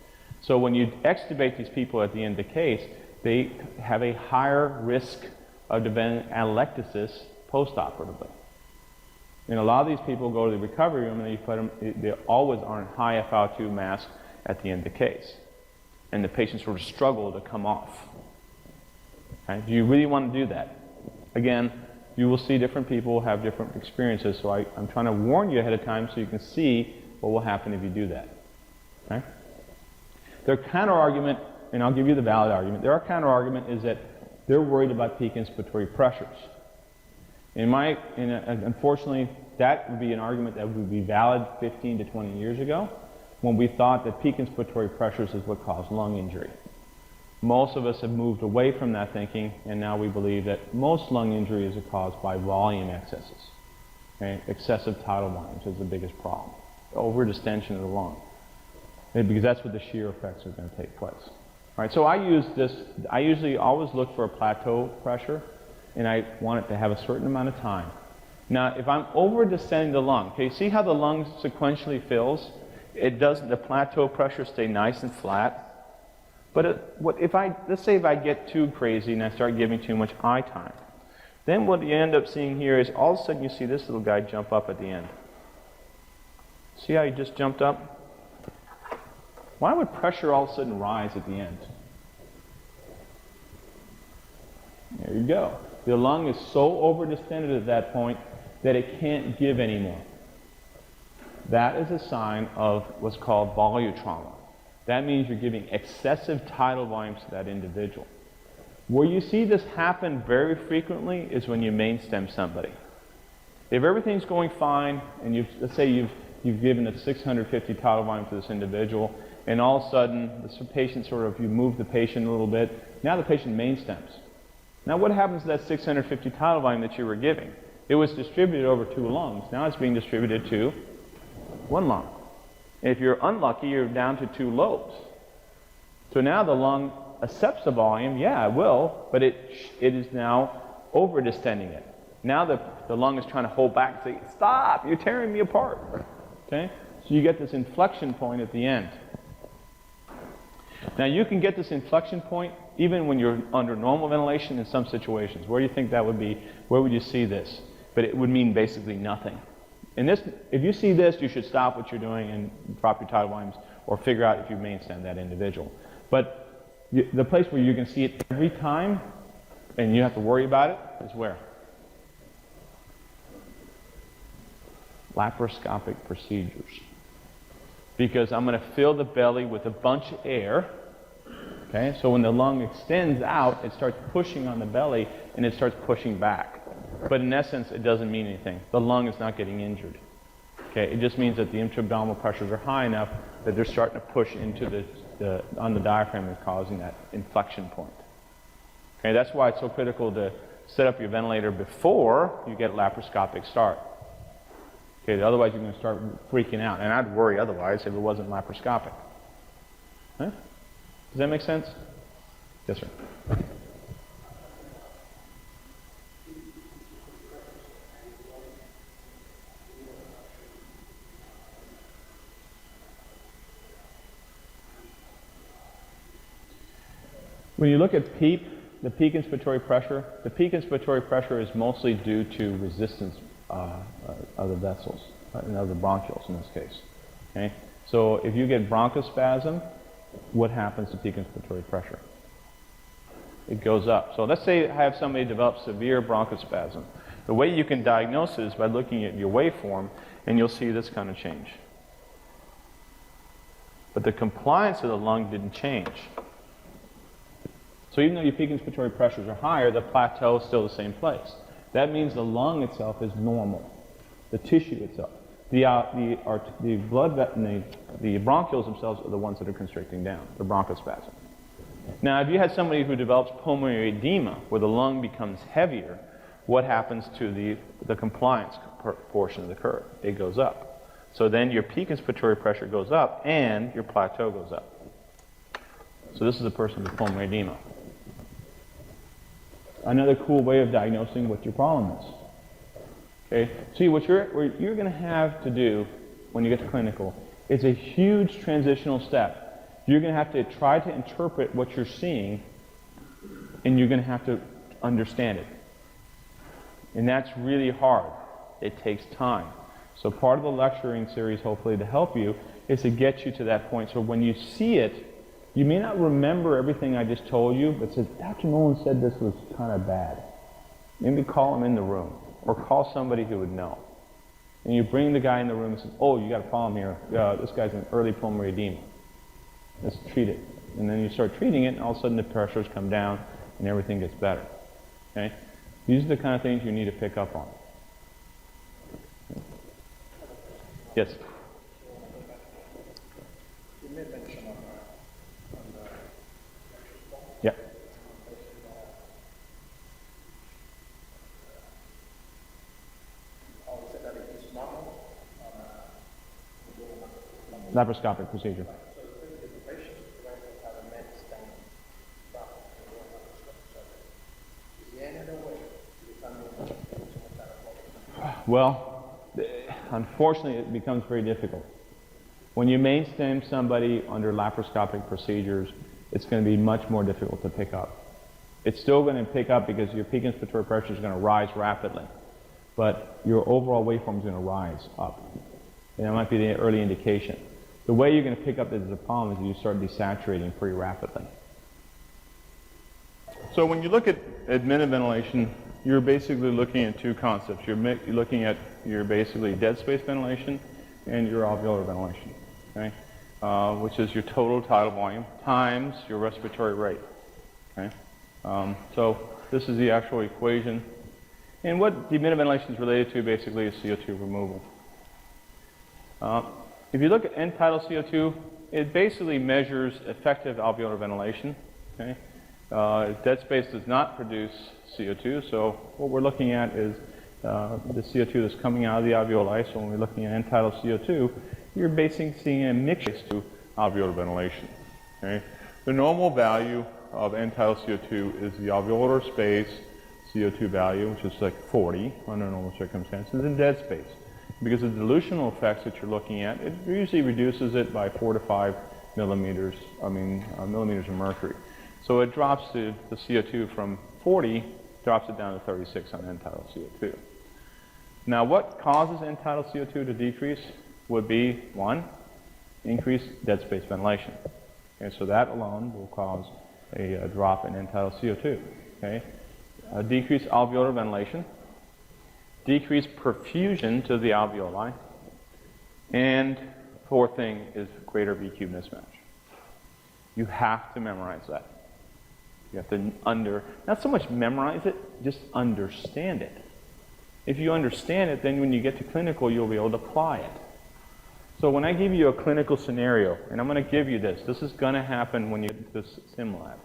So when you extubate these people at the end of the case, they have a higher risk of developing atelectasis postoperatively. And a lot of these people go to the recovery room and you put them, they always are in high FiO2 mask at the end of the case. And the patients sort of struggle to come off. Okay? Do you really want to do that? Again, you will see different people have different experiences, so I'm trying to warn you ahead of time so you can see what will happen if you do that. Okay? Their counter-argument, and I'll give you the valid argument, their counter-argument is that they're worried about peak inspiratory pressures. Unfortunately, that would be an argument that would be valid 15 to 20 years ago, when we thought that peak inspiratory pressures is what caused lung injury. Most of us have moved away from that thinking, and now we believe that most lung injury is caused by volume excesses. Okay? Excessive tidal volumes is the biggest problem. Over-distension of the lung. Because that's what the shear effects are going to take place. All right, so I usually always look for a plateau pressure, and I want it to have a certain amount of time. Now, if I'm over-distending the lung, okay, see how the lung sequentially fills? It doesn't, the plateau pressure stay nice and flat. But let's say if I get too crazy and I start giving too much I time, then what you end up seeing here is all of a sudden you see this little guy jump up at the end. See how he just jumped up? Why would pressure all of a sudden rise at the end? There you go. The lung is so over-distended at that point that it can't give anymore. That is a sign of what's called volutrauma. That means you're giving excessive tidal volumes to that individual. Where you see this happen very frequently is when you main stem somebody. If everything's going fine, and let's say you've given a 650 tidal volume to this individual, and all of a sudden the patient you move the patient a little bit, now the patient main stems. Now what happens to that 650 tidal volume that you were giving? It was distributed over 2 lungs. Now it's being distributed to 1 lung. If you're unlucky, you're down to 2 lobes. So now the lung accepts the volume, yeah, it will, but it is now over-distending it. Now the lung is trying to hold back and say, stop, you're tearing me apart. Okay? So you get this inflection point at the end. Now you can get this inflection point even when you're under normal ventilation in some situations. Where do you think that would be? Where would you see this? But it would mean basically nothing. And this, if you see this, you should stop what you're doing and drop your tidal volumes or figure out if you main stem that individual. But the place where you can see it every time and you have to worry about it, is where? Laparoscopic procedures. Because I'm going to fill the belly with a bunch of air. Okay, so when the lung extends out, it starts pushing on the belly and it starts pushing back. But in essence, it doesn't mean anything. The lung is not getting injured. Okay, it just means that the intra-abdominal pressures are high enough that they're starting to push into on the diaphragm and causing that inflection point. Okay, that's why it's so critical to set up your ventilator before you get laparoscopic start. Okay, otherwise you're going to start freaking out, and I'd worry otherwise if it wasn't laparoscopic. Huh? Does that make sense? Yes, sir. When you look at PEEP, the peak inspiratory pressure, the peak inspiratory pressure is mostly due to resistance of the vessels, and of the bronchioles in this case. Okay? So if you get bronchospasm, what happens to peak inspiratory pressure? It goes up. So let's say I have somebody develop severe bronchospasm. The way you can diagnose it is by looking at your waveform, and you'll see this kind of change. But the compliance of the lung didn't change. So even though your peak inspiratory pressures are higher, the plateau is still the same place. That means the lung itself is normal, the tissue itself. The blood, the bronchioles themselves are the ones that are constricting down, the bronchospasm. Now, if you had somebody who develops pulmonary edema, where the lung becomes heavier, what happens to the compliance portion of the curve? It goes up. So then your peak inspiratory pressure goes up, and your plateau goes up. So this is a person with pulmonary edema. Another cool way of diagnosing what your problem is. Okay, see what you're going to have to do when you get to clinical is a huge transitional step. You're going to have to try to interpret what you're seeing, and you're going to have to understand it. And that's really hard. It takes time. So part of the lecturing series, hopefully to help you, is to get you to that point. So when you see it, you may not remember everything I just told you, but says, Dr. Nolan said this was kind of bad. Maybe call him in the room, or call somebody who would know. And you bring the guy in the room and say, oh, you got a problem here. This guy's an early pulmonary edema. Let's treat it. And then you start treating it, and all of a sudden the pressures come down, and everything gets better. Okay? These are the kind of things you need to pick up on. Yes? Yeah. Laparoscopic procedure. Well, unfortunately, it becomes very difficult. When you mainstem somebody under laparoscopic procedures, it's going to be much more difficult to pick up. It's still going to pick up because your peak inspiratory pressure is going to rise rapidly, but your overall waveform is going to rise up. And that might be the early indication. The way you're going to pick up that there's a problem is you start desaturating pretty rapidly. So when you look at admitted ventilation, you're basically looking at two concepts. You're looking at your basically dead space ventilation and your alveolar ventilation, okay? Which is your total tidal volume times your respiratory rate, okay? So this is the actual equation. And what the admitted ventilation is related to basically is CO2 removal. If you look at end tidal CO2, it basically measures effective alveolar ventilation, okay? Dead space does not produce CO2, so what we're looking at is the CO2 that's coming out of the alveoli. So when we're looking at end tidal CO2, you're basically seeing a mixture to alveolar ventilation. Okay? The normal value of end tidal CO2 is the alveolar space CO2 value, which is like 40 under normal circumstances, in dead space. Because of the dilutional effects that you're looking at, it usually reduces it by 4 to 5 millimeters of mercury. So it drops the CO2 from 40, drops it down to 36 on end tidal CO2. Now what causes end tidal CO2 to decrease would be, one, increased dead space ventilation. Okay, so that alone will cause a drop in end tidal CO2. Okay? decreased alveolar ventilation, decreased perfusion to the alveoli, and fourth thing is greater VQ mismatch. You have to memorize that. You have to not so much memorize it, just understand it. If you understand it, then when you get to clinical, you'll be able to apply it. So when I give you a clinical scenario, and I'm going to give you this is going to happen when you get this sim lab.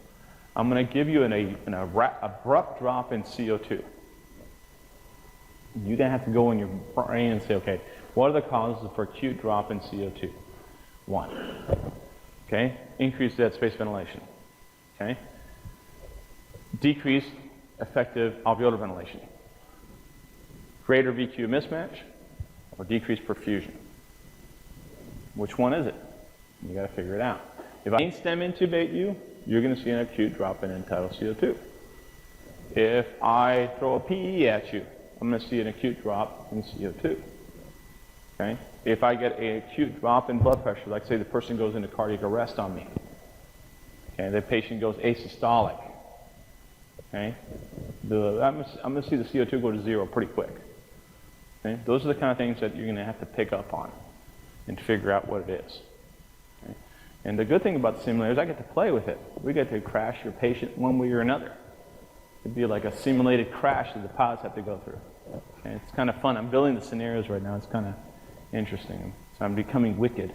I'm going to give you an abrupt drop in CO2. You're going to have to go in your brain and say, okay, what are the causes for acute drop in CO2? 1. Okay, increased dead space ventilation. Okay, decreased effective alveolar ventilation. Greater VQ mismatch or decreased perfusion. Which one is it? You got to figure it out. If I stem intubate you, you're going to see an acute drop in end-tidal CO2. If I throw a PE at you, I'm going to see an acute drop in CO2. Okay? If I get an acute drop in blood pressure, like say the person goes into cardiac arrest on me, okay, the patient goes asystolic, okay, I'm going to see the CO2 go to 0 pretty quick. Okay? Those are the kind of things that you're going to have to pick up on and figure out what it is. Okay? And the good thing about the simulator is I get to play with it. We get to crash your patient one way or another. It'd be like a simulated crash that the pilots have to go through. Okay? It's kind of fun. I'm building the scenarios right now. It's kind of interesting. So I'm becoming wicked.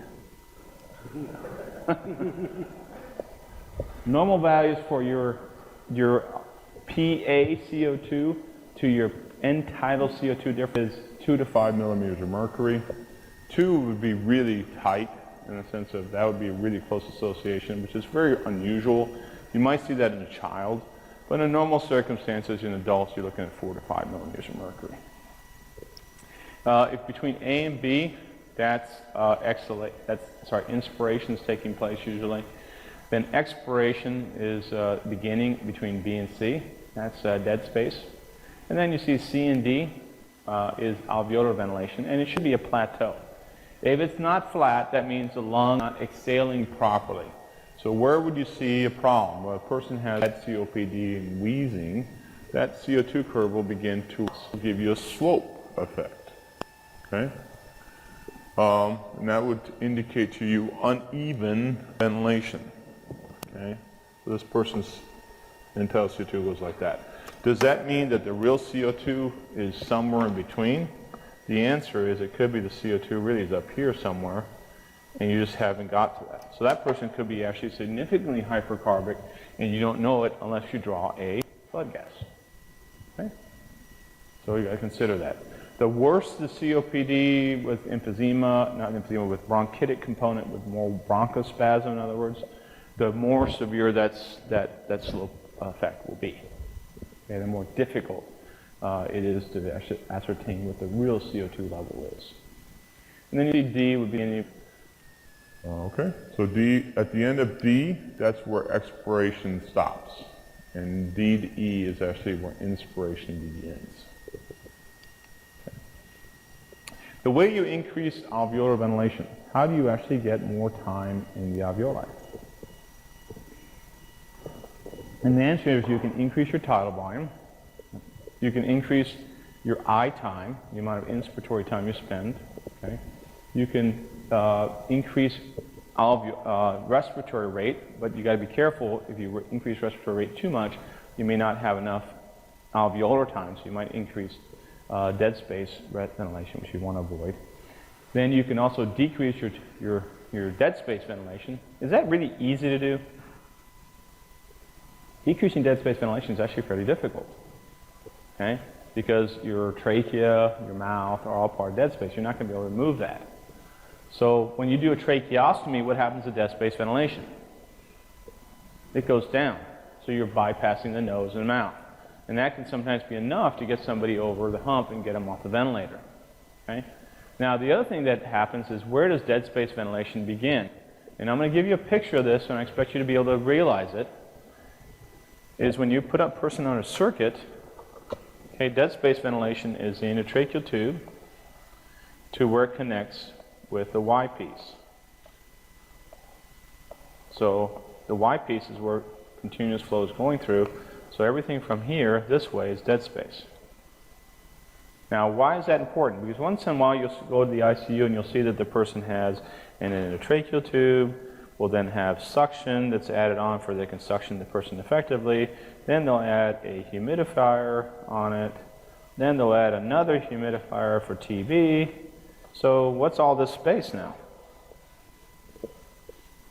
Normal values for your PA CO2 to your end-tidal CO2 difference is 2 to 5 millimeters of mercury. 2 would be really tight in the sense of that would be a really close association, which is very unusual. You might see that in a child, but in normal circumstances in adults you're looking at 4 to 5 millimeters of mercury. If between A and B, that's inspiration is taking place usually. Then expiration is beginning between B and C. That's dead space. And then you see C and D is alveolar ventilation, and it should be a plateau. If it's not flat, that means the lung is not exhaling properly. So where would you see a problem? Well, a person has bad COPD and wheezing, that CO2 curve will begin to give you a slope effect. Okay? And that would indicate to you uneven ventilation. Okay? So this person's end-tidal CO2 goes like that. Does that mean that the real CO2 is somewhere in between? The answer is it could be the CO2 really is up here somewhere, and you just haven't got to that. So that person could be actually significantly hypercarbic, and you don't know it unless you draw a blood gas. Okay? So you got to consider that. The worse the COPD with emphysema, not emphysema, with bronchitic component, with more bronchospasm, in other words, the more severe that slope effect will be. Okay, the more difficult it is to actually ascertain what the real CO2 level is. And then you see D would be any. Okay, so D, at the end of D, that's where expiration stops. And D to E is actually where inspiration begins. Okay. The way you increase alveolar ventilation, how do you actually get more time in the alveoli? And the answer is you can increase your tidal volume. You can increase your I time, the amount of inspiratory time you spend. Okay? You can increase respiratory rate, but you got to be careful. If you increase respiratory rate too much, you may not have enough alveolar time, so you might increase dead space ventilation, which you want to avoid. Then you can also decrease your dead space ventilation. Is that really easy to do? Decreasing dead space ventilation is actually fairly difficult. Okay? Because your trachea, your mouth are all part of dead space. You're not going to be able to remove that. So when you do a tracheostomy, what happens to dead space ventilation? It goes down. So you're bypassing the nose and mouth. And that can sometimes be enough to get somebody over the hump and get them off the ventilator. Okay? Now the other thing that happens is where does dead space ventilation begin? And I'm going to give you a picture of this and I expect you to be able to realize it. Is when you put a person on a circuit, okay, dead space ventilation is the endotracheal tube to where it connects with the Y piece. So the Y piece is where continuous flow is going through. So everything from here, this way, is dead space. Now, why is that important? Because once in a while you'll go to the ICU and you'll see that the person has an endotracheal tube, will then have suction that's added on for they can suction the person effectively. Then they'll add a humidifier on it. Then they'll add another humidifier for TB. So what's all this space now?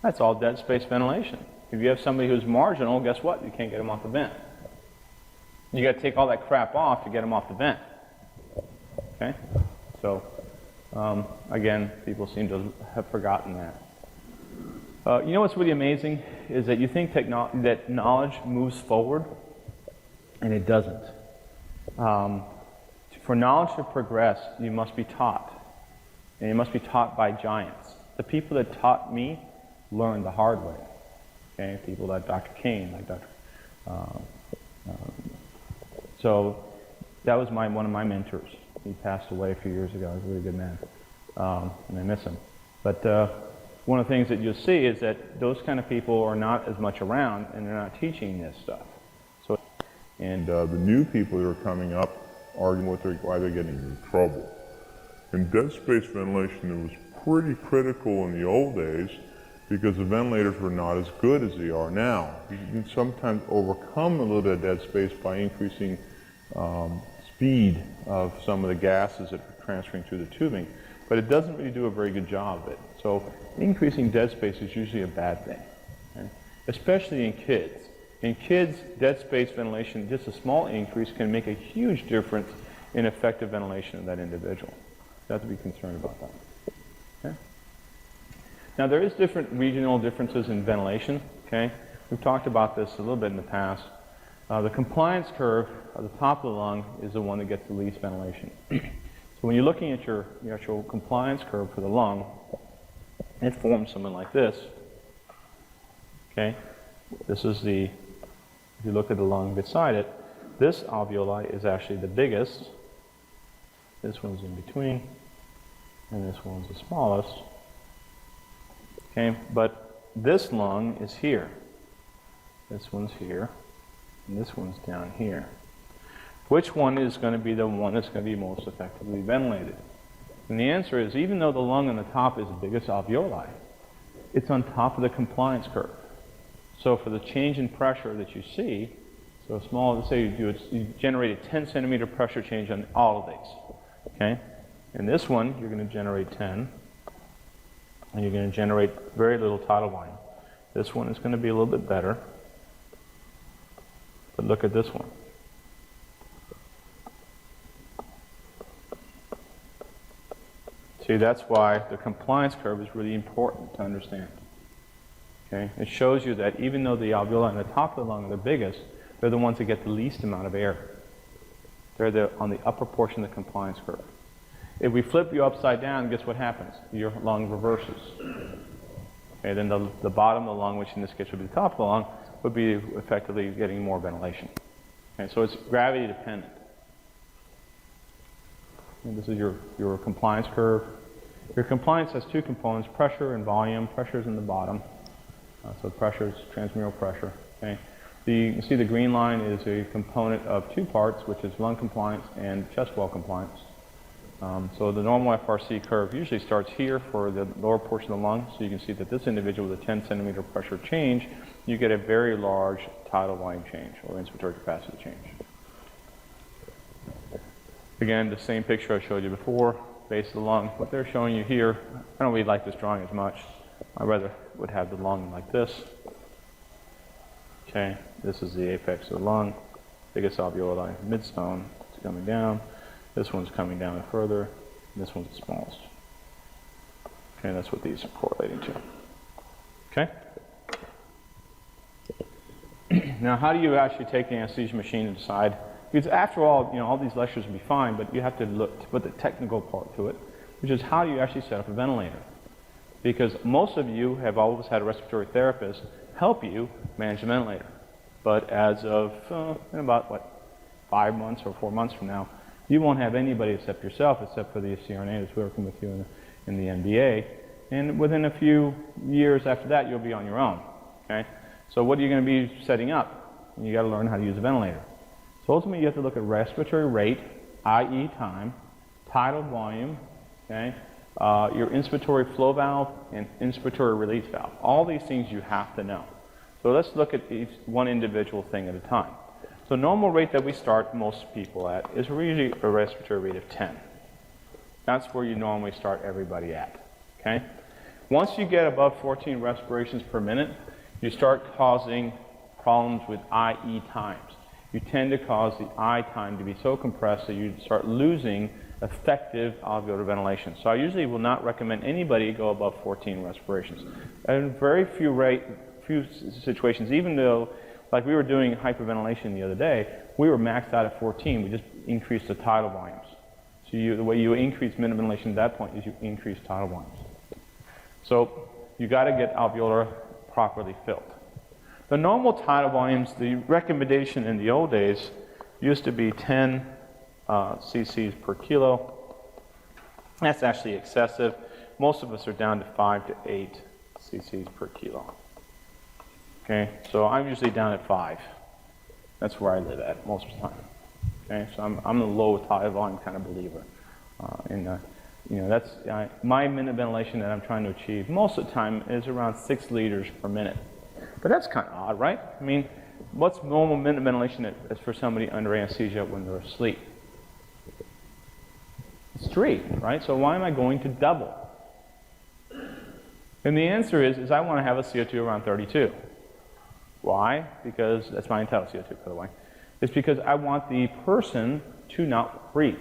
That's all dead space ventilation. If you have somebody who's marginal, guess what? You can't get them off the vent. You got to take all that crap off to get them off the vent. Okay? So, again, people seem to have forgotten that. You know what's really amazing is that you think that knowledge moves forward, and it doesn't. For knowledge to progress, you must be taught, and you must be taught by giants. The people that taught me learned the hard way. Okay, people like Dr. Kane, like Dr. So that was one of my mentors. He passed away a few years ago. He was a really good man, and I miss him. But one of the things that you'll see is that those kind of people are not as much around, and they're not teaching this stuff. So, and the new people that are coming up arguing why they're getting in trouble. In dead space ventilation, it was pretty critical in the old days because the ventilators were not as good as they are now. You can sometimes overcome a little bit of dead space by increasing speed of some of the gases that are transferring through the tubing, but it doesn't really do a very good job of it. So increasing dead space is usually a bad thing, okay? Especially in kids. In kids, dead space ventilation, just a small increase can make a huge difference in effective ventilation of that individual. You have to be concerned about that. Okay? Now there is different regional differences in ventilation. Okay? We've talked about this a little bit in the past. The compliance curve at the top of the lung is the one that gets the least ventilation. So when you're looking at your actual compliance curve for the lung, it forms something like this. Okay? This is the, if you look at the lung beside it, this alveoli is actually the biggest. This one's in between, and this one's the smallest. Okay, but this lung is here. This one's here, and this one's down here. Which one is going to be the one that's going to be most effectively ventilated? And the answer is, even though the lung on the top is the biggest alveoli, it's on top of the compliance curve. So for the change in pressure that you see, so small, let's say you generate a 10 centimeter pressure change on all of these. Okay? In this one, you're going to generate 10, and you're going to generate very little tidal volume. This one is going to be a little bit better, but look at this one. See, that's why the compliance curve is really important to understand. Okay? It shows you that even though the alveoli on the top of the lung are the biggest, they're the ones that get the least amount of air. They're on the upper portion of the compliance curve. If we flip you upside down, guess what happens? Your lung reverses. Okay, then the bottom of the lung, which in this case would be the top of the lung, would be effectively getting more ventilation. Okay, so it's gravity dependent. And this is your compliance curve. Your compliance has two components, pressure and volume. Pressure is in the bottom. So pressure is transmural pressure. Okay. You can see the green line is a component of two parts, which is lung compliance and chest wall compliance. So the normal FRC curve usually starts here for the lower portion of the lung. So you can see that this individual with a 10 centimeter pressure change, you get a very large tidal volume change or inspiratory capacity change. Again, the same picture I showed you before, base of the lung. What they're showing you here, I don't really like this drawing as much. I rather would have the lung like this. Okay, this is the apex of the lung, biggest alveoli, midstone, it's coming down. This one's coming down further, and this one's the smallest. Okay, that's what these are correlating to. Okay? Now, how do you actually take the anesthesia machine and decide? Because after all, all these lectures will be fine, but you have to look to put the technical part to it, which is how do you actually set up a ventilator? Because most of you have always had a respiratory therapist help you manage the ventilator. But as of in about, 5 months or 4 months from now, you won't have anybody except yourself, except for the CRNA that's working with you in the MDA. And within a few years after that, you'll be on your own. Okay? So what are you going to be setting up? and you got to learn how to use a ventilator. So ultimately, you have to look at respiratory rate, i.e. time, tidal volume, okay, your inspiratory flow valve, and inspiratory release valve. All these things you have to know. So let's look at each one individual thing at a time. So normal rate that we start most people at is usually a respiratory rate of 10. That's where you normally start everybody at, okay? Once you get above 14 respirations per minute, you start causing problems with IE times. You tend to cause the I time to be so compressed that you start losing effective alveolar ventilation. So I usually will not recommend anybody go above 14 respirations. In very few situations, even though, like we were doing hyperventilation the other day, we were maxed out at 14. We just increased the tidal volumes. So the way you increase minute ventilation at that point is you increase tidal volumes. So you got to get alveolar properly filled. The normal tidal volumes, the recommendation in the old days used to be 10 cc's per kilo. That's actually excessive. Most of us are down to 5 to 8 cc's per kilo. Okay, so I'm usually down at 5. That's where I live at most of the time. Okay, so I'm a low tidal volume kind of believer. That's my minute ventilation that I'm trying to achieve most of the time is around 6 liters per minute. But that's kind of odd, right? I mean, what's normal minute ventilation is for somebody under anesthesia when they're asleep? It's 3, right? So why am I going to double? And the answer is I want to have a CO2 around 32. Why? Because that's my entitled CO2, by the way. It's because I want the person to not breathe.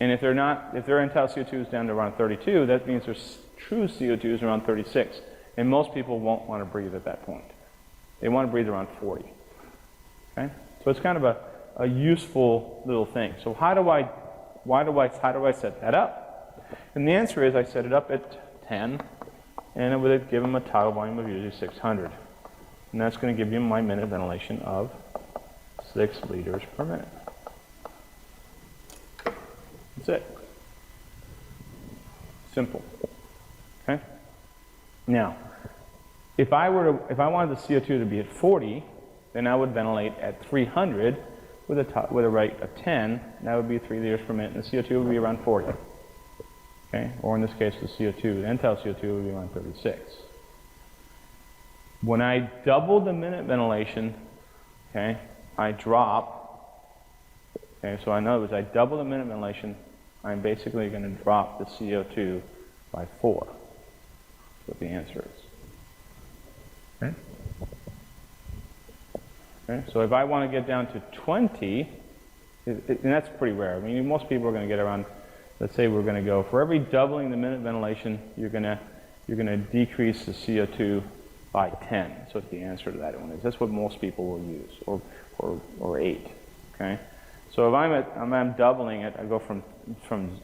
And if their entitled CO2 is down to around 32, that means their true CO2 is around 36. And most people won't want to breathe at that point. They want to breathe around 40. Okay? So it's kind of a useful little thing. So how do I set that up? And the answer is I set it up at 10, and it would give them a tidal volume of usually 600. And that's going to give you my minute ventilation of 6 liters per minute. That's it. Simple. Okay? Now, if I wanted the CO2 to be at 40, then I would ventilate at 300 with a rate of 10. That would be 3 liters per minute, and the CO2 would be around 40. Okay? Or in this case, the end-tidal CO2 would be around 36. When I double the minute ventilation, okay, I drop. Okay, so in other words, I double the minute ventilation, I'm basically going to drop the CO2 by 4. That's what the answer is. Okay? Okay, so if I want to get down to 20, and that's pretty rare. I mean, most people are going to get around, let's say we're going to go, for every doubling the minute ventilation, you're going to decrease the CO2 by 10. That's what the answer to that one is. That's what most people will use, or 8. Okay? So if I'm doubling it, I go from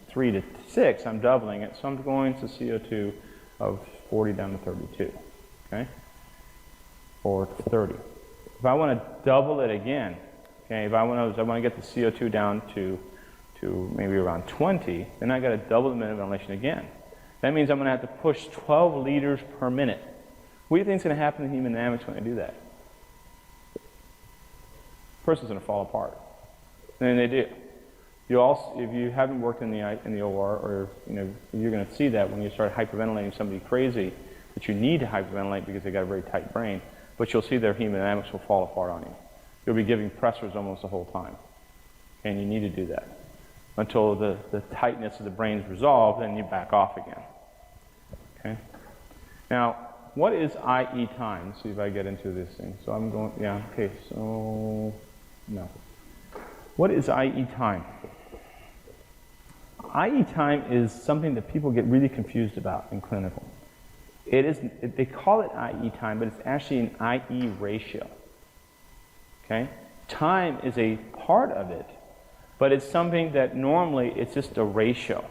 3 to 6, I'm doubling it, so I'm going to CO2 of 40 down to 32. Okay? Or 30. If I want to double it again, okay, if I want to get the CO2 down to maybe around 20, then I got to double the minute ventilation again. That means I'm going to have to push 12 liters per minute. What do you think is going to happen in hemodynamics when I do that? The person's going to fall apart. And they do. If you haven't worked in the OR, or you're going to see that when you start hyperventilating somebody crazy, that you need to hyperventilate because they got a very tight brain, but you'll see their hemodynamics will fall apart on you. You'll be giving pressors almost the whole time. And you need to do that until the tightness of the brain is resolved, then you back off again. Okay? Now, what is IE time? Let's see if I get into this thing. So I'm going, yeah, okay, so, no. What is IE time? IE time is something that people get really confused about in clinical. They call it IE time, but it's actually an IE ratio. Okay? Time is a part of it, but it's something that normally it's just a ratio.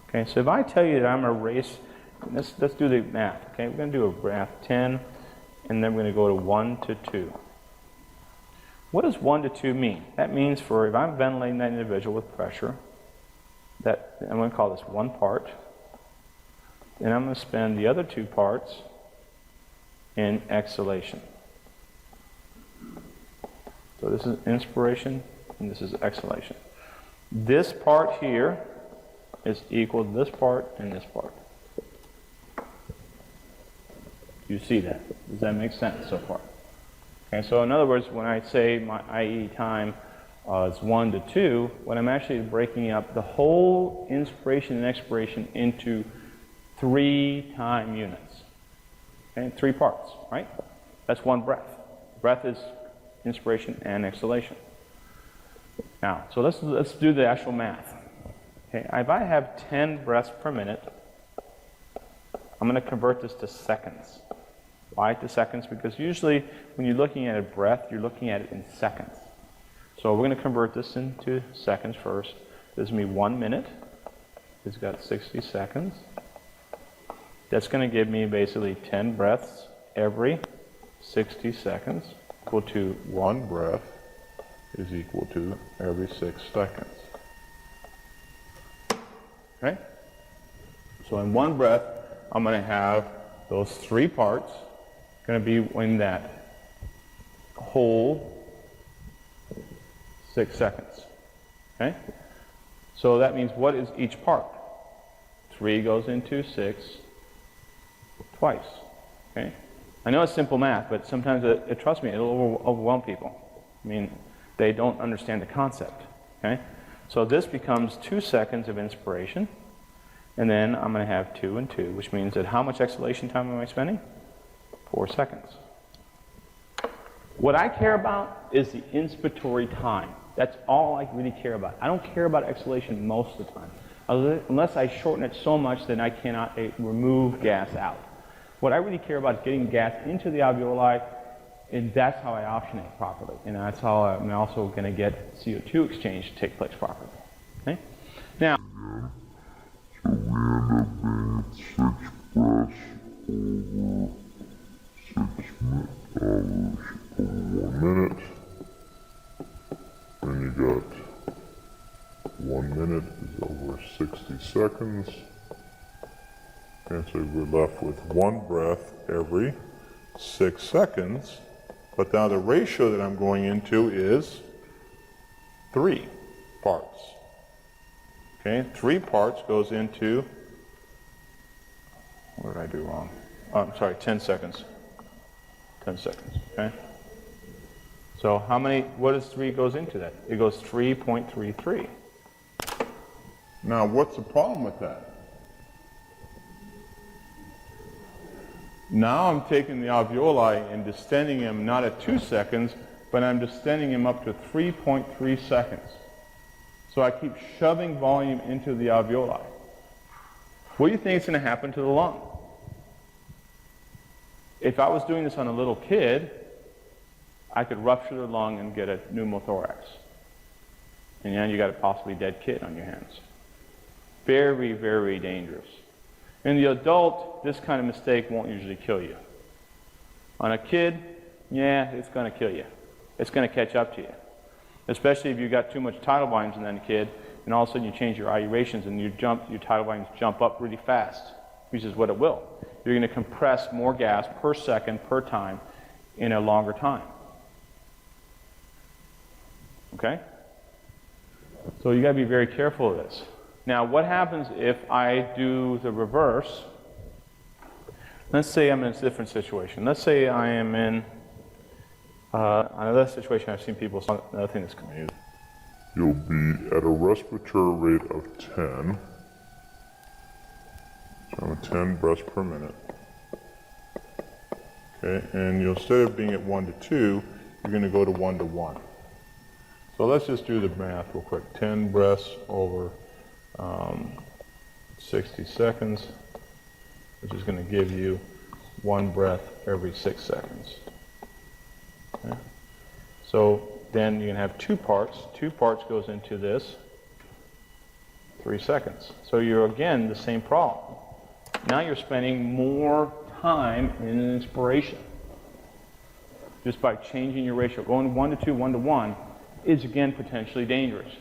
Okay, so if I tell you that I'm a race, let's do the math. Okay, we're going to do a graph 10, and then we're going to go to 1 to 2. What does 1 to 2 mean? That means if I'm ventilating that individual with pressure, that I'm going to call this one part, and I'm going to spend the other 2 parts in exhalation. So this is inspiration, and this is exhalation. This part here is equal to this part and this part. You see that? Does that make sense so far? Okay, so in other words, when I say my IE time is 1 to 2, what I'm actually breaking up the whole inspiration and expiration into 3 time units. Okay, 3 parts, right? That's 1 breath. Breath is inspiration and exhalation. Now, so let's do the actual math. Okay, if I have 10 breaths per minute, I'm going to convert this to seconds. Why to seconds? Because usually when you're looking at a breath, you're looking at it in seconds. So we're going to convert this into seconds first. This is going to be 1 minute. It's got 60 seconds. That's going to give me basically 10 breaths every 60 seconds, equal to 1 breath is equal to every 6 seconds. Okay? So in 1 breath, I'm going to have those 3 parts going to be in that whole 6 seconds. Okay? So that means what is each part? 3 goes into 6 twice. Okay? I know it's simple math, but sometimes trust me, it'll overwhelm people. I mean, they don't understand the concept. Okay? So this becomes 2 seconds of inspiration, and then I'm going to have 2 and 2, which means that how much exhalation time am I spending? 4 seconds. What I care about is the inspiratory time. That's all I really care about. I don't care about exhalation most of the time, unless I shorten it so much that I cannot remove gas out. What I really care about is getting gas into the alveoli, and that's how I oxygenate properly. And that's how I'm also going to get CO2 exchange to take place properly. Okay? Now, So we end up being 6 breaths over 1 minute. And you got 1 minute is over 60 seconds. And so we're left with 1 breath every 6 seconds. But now the ratio that I'm going into is 3 parts. Okay, 3 parts goes into, what did I do wrong? Oh, I'm sorry, 10 seconds. 10 seconds, okay? So how many, what does 3 goes into that? It goes 3.33. Now what's the problem with that? Now I'm taking the alveoli and distending them not at 2 seconds, but I'm distending them up to 3.3 seconds. So I keep shoving volume into the alveoli. What do you think is going to happen to the lung? If I was doing this on a little kid, I could rupture the lung and get a pneumothorax. And then you got a possibly dead kid on your hands. Very, very dangerous. In the adult, this kind of mistake won't usually kill you. On a kid, yeah, it's going to kill you. It's going to catch up to you. Especially if you've got too much tidal volumes in that kid, and all of a sudden you change your aerations and your tidal volumes jump up really fast, which is what it will. You're going to compress more gas per second, per time, in a longer time. Okay? So you got to be very careful of this. Now, what happens if I do the reverse? Let's say I'm in a different situation. Let's say I am in another situation I've seen people, another thing that's coming. You'll be at a respiratory rate of 10. So I'm at 10 breaths per minute. Okay, and you'll, instead of being at 1 to 2, you're going to go to 1 to 1. So let's just do the math real quick. 10 breaths over 60 seconds, which is going to give you 1 breath every 6 seconds. Okay. So then you're going to have 2 parts. 2 parts goes into this, 3 seconds. So you're again the same problem. Now you're spending more time in an inspiration. Just by changing your ratio. Going 1 to 2, 1 to 1 is again potentially dangerous.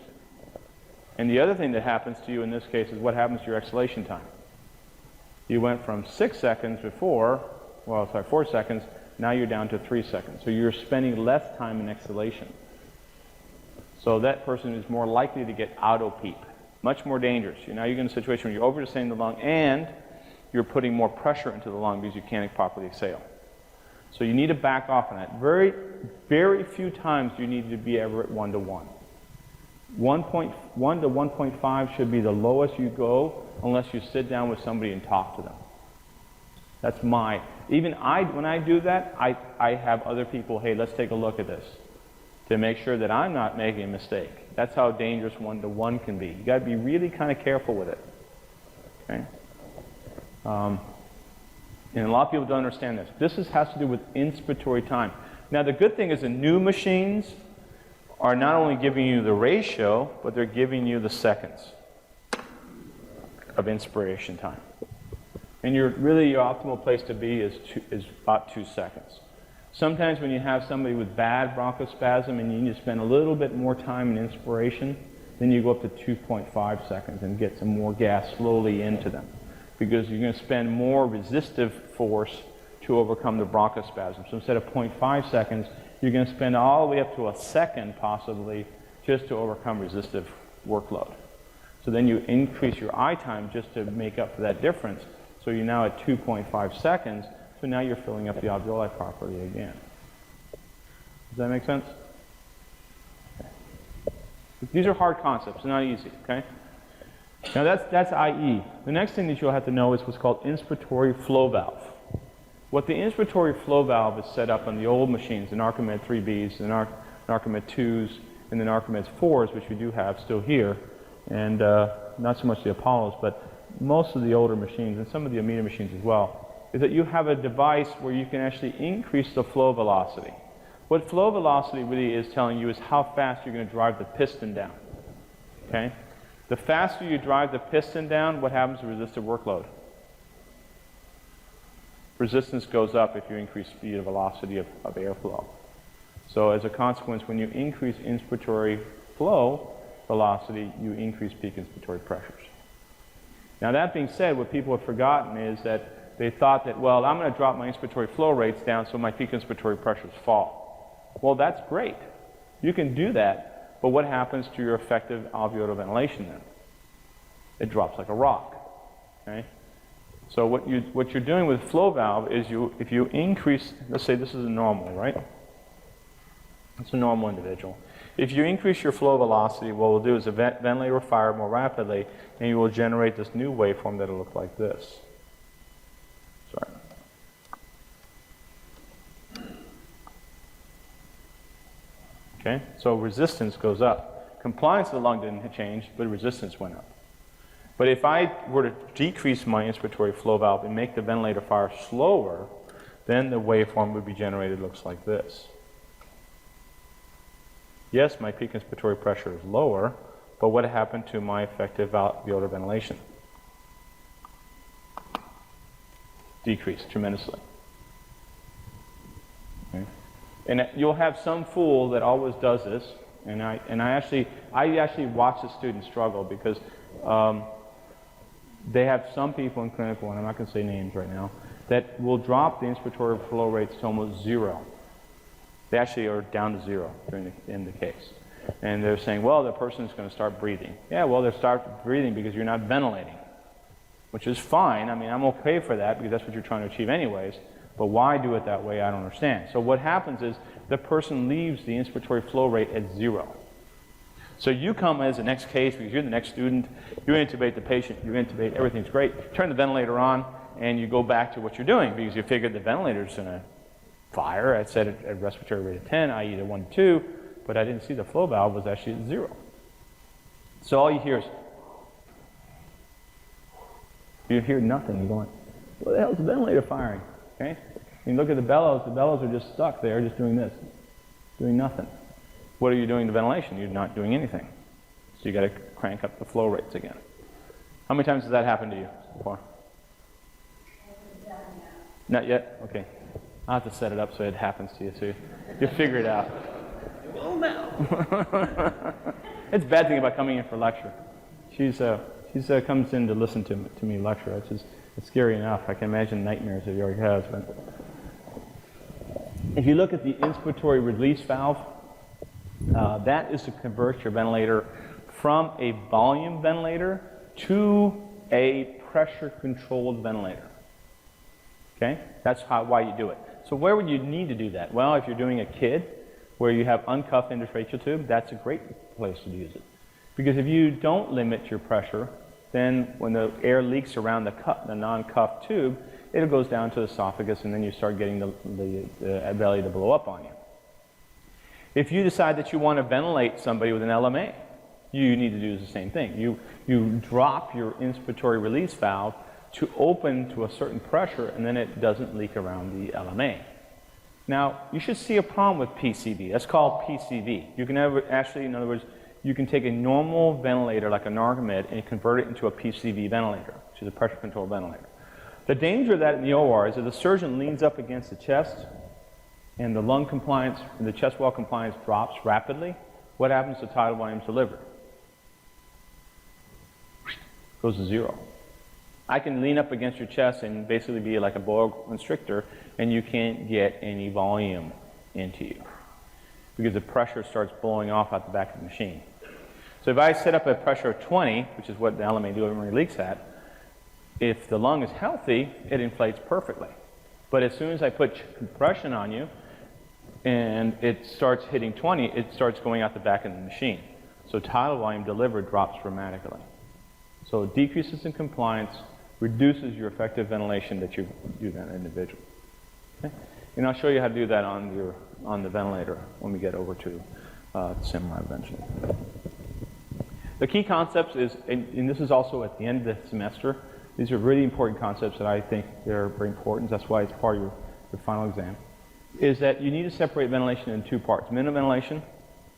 And the other thing that happens to you in this case is what happens to your exhalation time. You went from 6 seconds before, 4 seconds, now you're down to 3 seconds. So you're spending less time in exhalation. So that person is more likely to get auto-PEEP. Much more dangerous. Now you're in a situation where you're over-distending the lung and you're putting more pressure into the lung because you can't properly exhale. So you need to back off on that. Very, very few times do you need to be ever at 1 to 1. 1.1 to 1.5 should be the lowest you go unless you sit down with somebody and talk to them. That's my, when I do that, I have other people, hey, let's take a look at this to make sure that I'm not making a mistake. That's how dangerous 1 to 1 can be. You got to be really kind of careful with it. Okay? And a lot of people don't understand this. This has to do with inspiratory time. Now the good thing is the new machines are not only giving you the ratio, but they're giving you the seconds of inspiration time. And your optimal place to be is about 2 seconds. Sometimes when you have somebody with bad bronchospasm and you need to spend a little bit more time in inspiration, then you go up to 2.5 seconds and get some more gas slowly into them. Because you're going to spend more resistive force to overcome the bronchospasm. So instead of 0.5 seconds, you're going to spend all the way up to a second possibly just to overcome resistive workload. So then you increase your I time just to make up for that difference. So you're now at 2.5 seconds, so now you're filling up the alveoli properly again. Does that make sense? Okay. These are hard concepts, they're not easy, okay? Now that's IE. The next thing that you'll have to know is what's called inspiratory flow valve. What the inspiratory flow valve is set up on the old machines, the Narcomed 3Bs, the Narcomed 2s, and the Narcomed 4s, which we do have still here, and not so much the Apollos, but most of the older machines, and some of the Amida machines as well, is that you have a device where you can actually increase the flow velocity. What flow velocity really is telling you is how fast you're going to drive the piston down. Okay? The faster you drive the piston down, what happens to resistive workload? Resistance goes up if you increase speed or velocity of airflow. So as a consequence, when you increase inspiratory flow velocity, you increase peak inspiratory pressures. Now that being said, what people have forgotten is that they thought that, well, I'm going to drop my inspiratory flow rates down so my peak inspiratory pressures fall. Well, that's great. You can do that, but what happens to your effective alveolar ventilation then? It drops like a rock. Okay? So what you're doing with flow valve is if you increase, let's say this is a normal, right? It's a normal individual. If you increase your flow velocity, what we'll do is the ventilator will fire more rapidly, and you will generate this new waveform that will look like this. Sorry. Okay, so resistance goes up. Compliance of the lung didn't change, but resistance went up. But if I were to decrease my inspiratory flow valve and make the ventilator fire slower, then the waveform would be generated, looks like this. Yes, my peak inspiratory pressure is lower, but what happened to my effective alveolar ventilation? Decreased tremendously. Okay. And you'll have some fool that always does this, and I actually watch the students struggle because they have some people in clinical, and I'm not going to say names right now, that will drop the inspiratory flow rates to almost zero. They actually are down to zero in the case. And they're saying, well, the person's going to start breathing. Yeah, well, they start breathing because you're not ventilating, which is fine. I mean, I'm okay for that because that's what you're trying to achieve anyways. But why do it that way, I don't understand. So what happens is the person leaves the inspiratory flow rate at zero. So you come as the next case because you're the next student, you intubate the patient, you intubate, everything's great. Turn the ventilator on, and you go back to what you're doing because you figured the ventilator's going to fire. I said at a respiratory rate of 10, i.e. to 1 to 2, but I didn't see the flow valve was actually at 0. So all you hear is, you hear nothing. You're going, what the hell is the ventilator firing? Okay? You look at the bellows are just stuck there, just doing this, doing nothing. What are you doing to ventilation? You're not doing anything. So you got to crank up the flow rates again. How many times has that happened to you before? Not yet? Okay. I'll have to set it up so it happens to you, so you figure it out. Well, now. It's a bad thing about coming in for lecture. She's comes in to listen to me lecture. It's scary enough. I can imagine nightmares that he already has. But if you look at the inspiratory release valve, That is to convert your ventilator from a volume ventilator to a pressure-controlled ventilator. Okay? That's why you do it. So where would you need to do that? Well, if you're doing a kid where you have uncuffed endotracheal tube, that's a great place to use it. Because if you don't limit your pressure, then when the air leaks around the non-cuffed tube, it goes down to the esophagus, and then you start getting the belly to blow up on you. If you decide that you want to ventilate somebody with an LMA, you need to do the same thing. You drop your inspiratory release valve to open to a certain pressure, and then it doesn't leak around the LMA. Now, you should see a problem with PCV. That's called PCV. You can actually, in other words, you can take a normal ventilator like a Narcomed and convert it into a PCV ventilator, which is a pressure control ventilator. The danger of that in the OR is that the surgeon leans up against the chest and the lung compliance, and the chest wall compliance drops rapidly. What happens to tidal volumes delivered? Goes to zero. I can lean up against your chest and basically be like a boa constrictor, and you can't get any volume into you because the pressure starts blowing off out the back of the machine. So if I set up a pressure of 20, which is what the LMA delivery leaks at, if the lung is healthy, it inflates perfectly. But as soon as I put compression on you and it starts hitting 20, it starts going out the back of the machine. So tidal volume delivered drops dramatically. So it decreases in compliance, reduces your effective ventilation that you do that individual. Okay? And I'll show you how to do that on the ventilator when we get over to SimLab eventually. The key concepts is, and this is also at the end of the semester, these are really important concepts that I think they're very important. That's why it's part of your final exam, is that you need to separate ventilation in two parts, minute ventilation,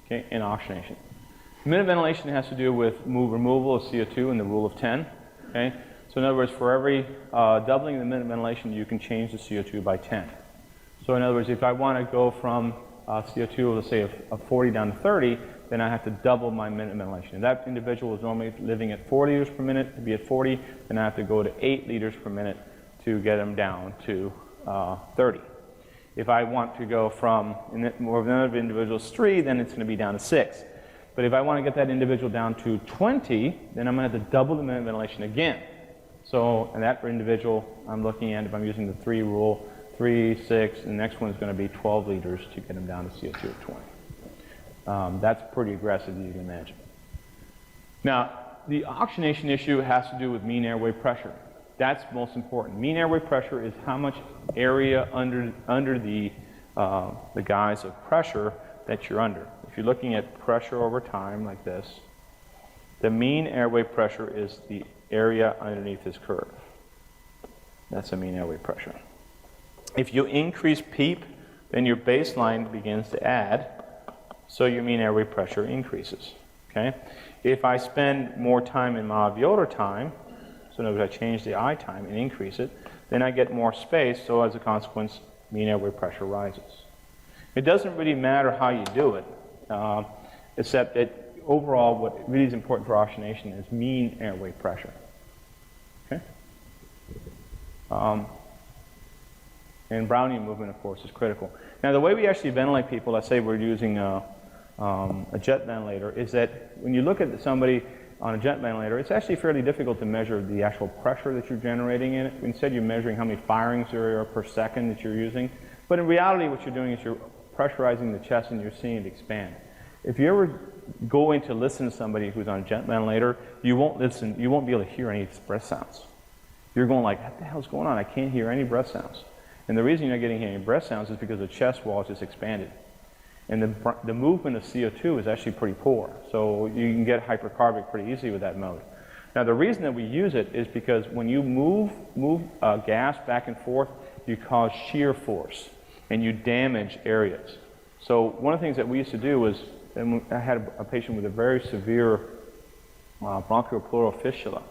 okay, and oxygenation. Minute ventilation has to do with removal of CO2 and the rule of 10. Okay? So in other words, for every doubling the minute ventilation, you can change the CO2 by 10. So in other words, if I want to go from CO2, let's say of 40 down to 30, then I have to double my minute ventilation. If that individual is normally living at 4 liters per minute, to be at 40, then I have to go to 8 liters per minute to get them down to 30. If I want to go from more of another individual's 3, then it's going to be down to 6. But if I want to get that individual down to 20, then I'm going to have to double the minute ventilation again. So, and that for individual, I'm looking at, if I'm using the 3 rule, 3, 6, and the next one is going to be 12 liters to get them down to CO2 of 20. That's pretty aggressive, you can imagine. Now, the oxygenation issue has to do with mean airway pressure. That's most important. Mean airway pressure is how much area under the guise of pressure that you're under. If you're looking at pressure over time like this, the mean airway pressure is the area underneath this curve. That's the mean airway pressure. If you increase PEEP, then your baseline begins to add, so your mean airway pressure increases. Okay? If I spend more time in alveolar time, so in other words, I change the I time and increase it, then I get more space, so as a consequence, mean airway pressure rises. It doesn't really matter how you do it, except that overall what really is important for oxygenation is mean airway pressure. Okay? And Brownian movement, of course, is critical. Now, the way we actually ventilate people, let's say we're using a jet ventilator, is that when you look at somebody on a jet ventilator, it's actually fairly difficult to measure the actual pressure that you're generating in it. Instead, you're measuring how many firings there are per second that you're using. But in reality, what you're doing is you're pressurizing the chest and you're seeing it expand. If you ever go in to listen to somebody who's on a jet ventilator, you won't be able to hear any breath sounds. You're going like, what the hell's going on? I can't hear any breath sounds. And the reason you're not getting any breath sounds is because the chest wall is just expanded. And the movement of CO2 is actually pretty poor. So you can get hypercarbic pretty easily with that mode. Now the reason that we use it is because when you move gas back and forth, you cause shear force and you damage areas. So one of the things that we used to do was, and I had a patient with a very severe bronchial pleural fistula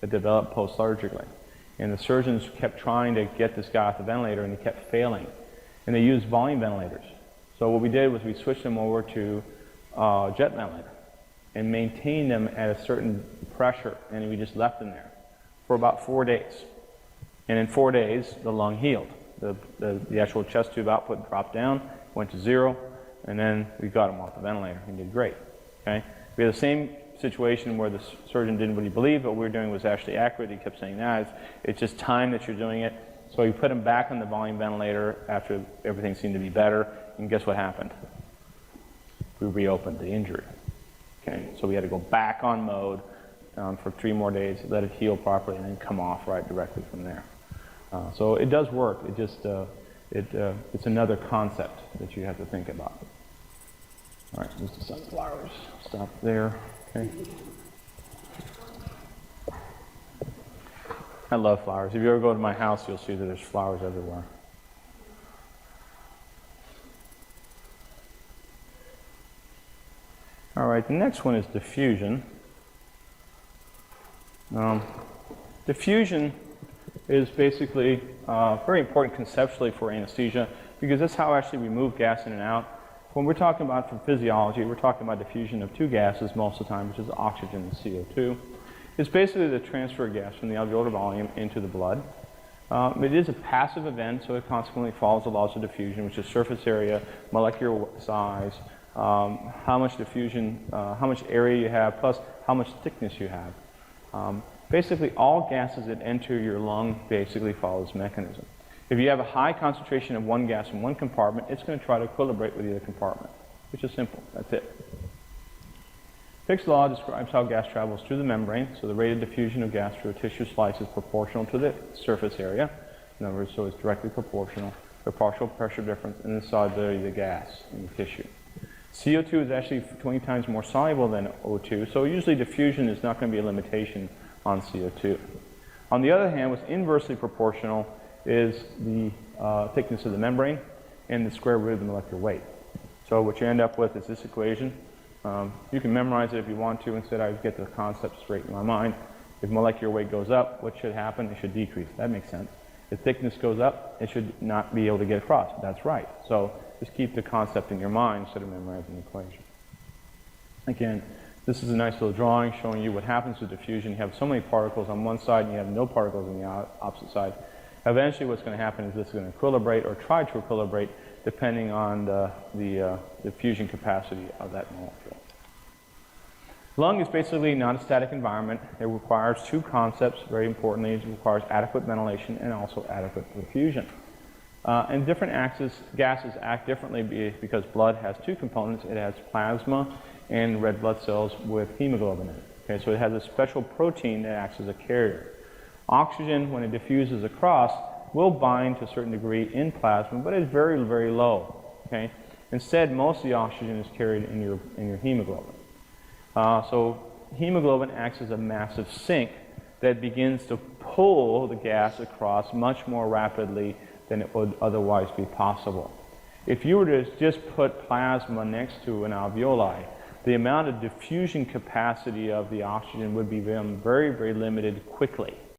that developed post-surgically. And the surgeons kept trying to get this guy off the ventilator and he kept failing. And they used volume ventilators. So what we did was we switched them over to jet ventilator and maintained them at a certain pressure, and we just left them there for about 4 days. And in 4 days, the lung healed. The actual chest tube output dropped down, went to 0, and then we got him off the ventilator. He did great. Okay? We had the same situation where the surgeon didn't really believe what we were doing was actually accurate. He kept saying, nah, it's just time that you're doing it. So we put him back on the volume ventilator after everything seemed to be better, and guess what happened? We reopened the injury. Okay? So we had to go back on mode for 3 more days, let it heal properly, and then come off right directly from there. So it does work. It just it's another concept that you have to think about. All right, there's the sunflowers. Stop there. Okay. I love flowers. If you ever go to my house, you'll see that there's flowers everywhere. All right, the next one is diffusion. Diffusion is basically very important conceptually for anesthesia because that's how actually we move gas in and out. When we're talking about from physiology, we're talking about diffusion of 2 gases most of the time, which is oxygen and CO2. It's basically the transfer of gas from the alveolar volume into the blood. It is a passive event, so it consequently follows the laws of diffusion, which is surface area, molecular size, how much diffusion, how much area you have, plus how much thickness you have. Basically, all gases that enter your lung basically follow this mechanism. If you have a high concentration of one gas in one compartment, it's going to try to equilibrate with the other compartment, which is simple. That's it. Fick's law describes how gas travels through the membrane, so the rate of diffusion of gas through a tissue slice is proportional to the surface area. In other words, so it's directly proportional. The partial pressure difference in the solubility of the gas in the tissue. CO2 is actually 20 times more soluble than O2, so usually diffusion is not going to be a limitation on CO2. On the other hand, what's inversely proportional is the thickness of the membrane and the square root of the molecular weight. So what you end up with is this equation. You can memorize it if you want to. Instead, I get the concept straight in my mind. If molecular weight goes up, what should happen? It should decrease. That makes sense. If thickness goes up, it should not be able to get across. That's right. So just keep the concept in your mind instead of memorizing the equation. Again, this is a nice little drawing showing you what happens with diffusion. You have so many particles on one side and you have no particles on the opposite side. Eventually what's going to happen is this is going to equilibrate or try to equilibrate depending on the diffusion capacity of that molecule. Lung is basically not a static environment. It requires 2 concepts, very importantly. It requires adequate ventilation and also adequate diffusion. And different gases act differently because blood has 2 components. It has plasma and red blood cells with hemoglobin in it. Okay, so it has a special protein that acts as a carrier. Oxygen, when it diffuses across, will bind to a certain degree in plasma, but it's very, very low. Okay? Instead, most of the oxygen is carried in your hemoglobin. So hemoglobin acts as a massive sink that begins to pull the gas across much more rapidly than it would otherwise be possible. If you were to just put plasma next to an alveoli, the amount of diffusion capacity of the oxygen would become very, very limited quickly.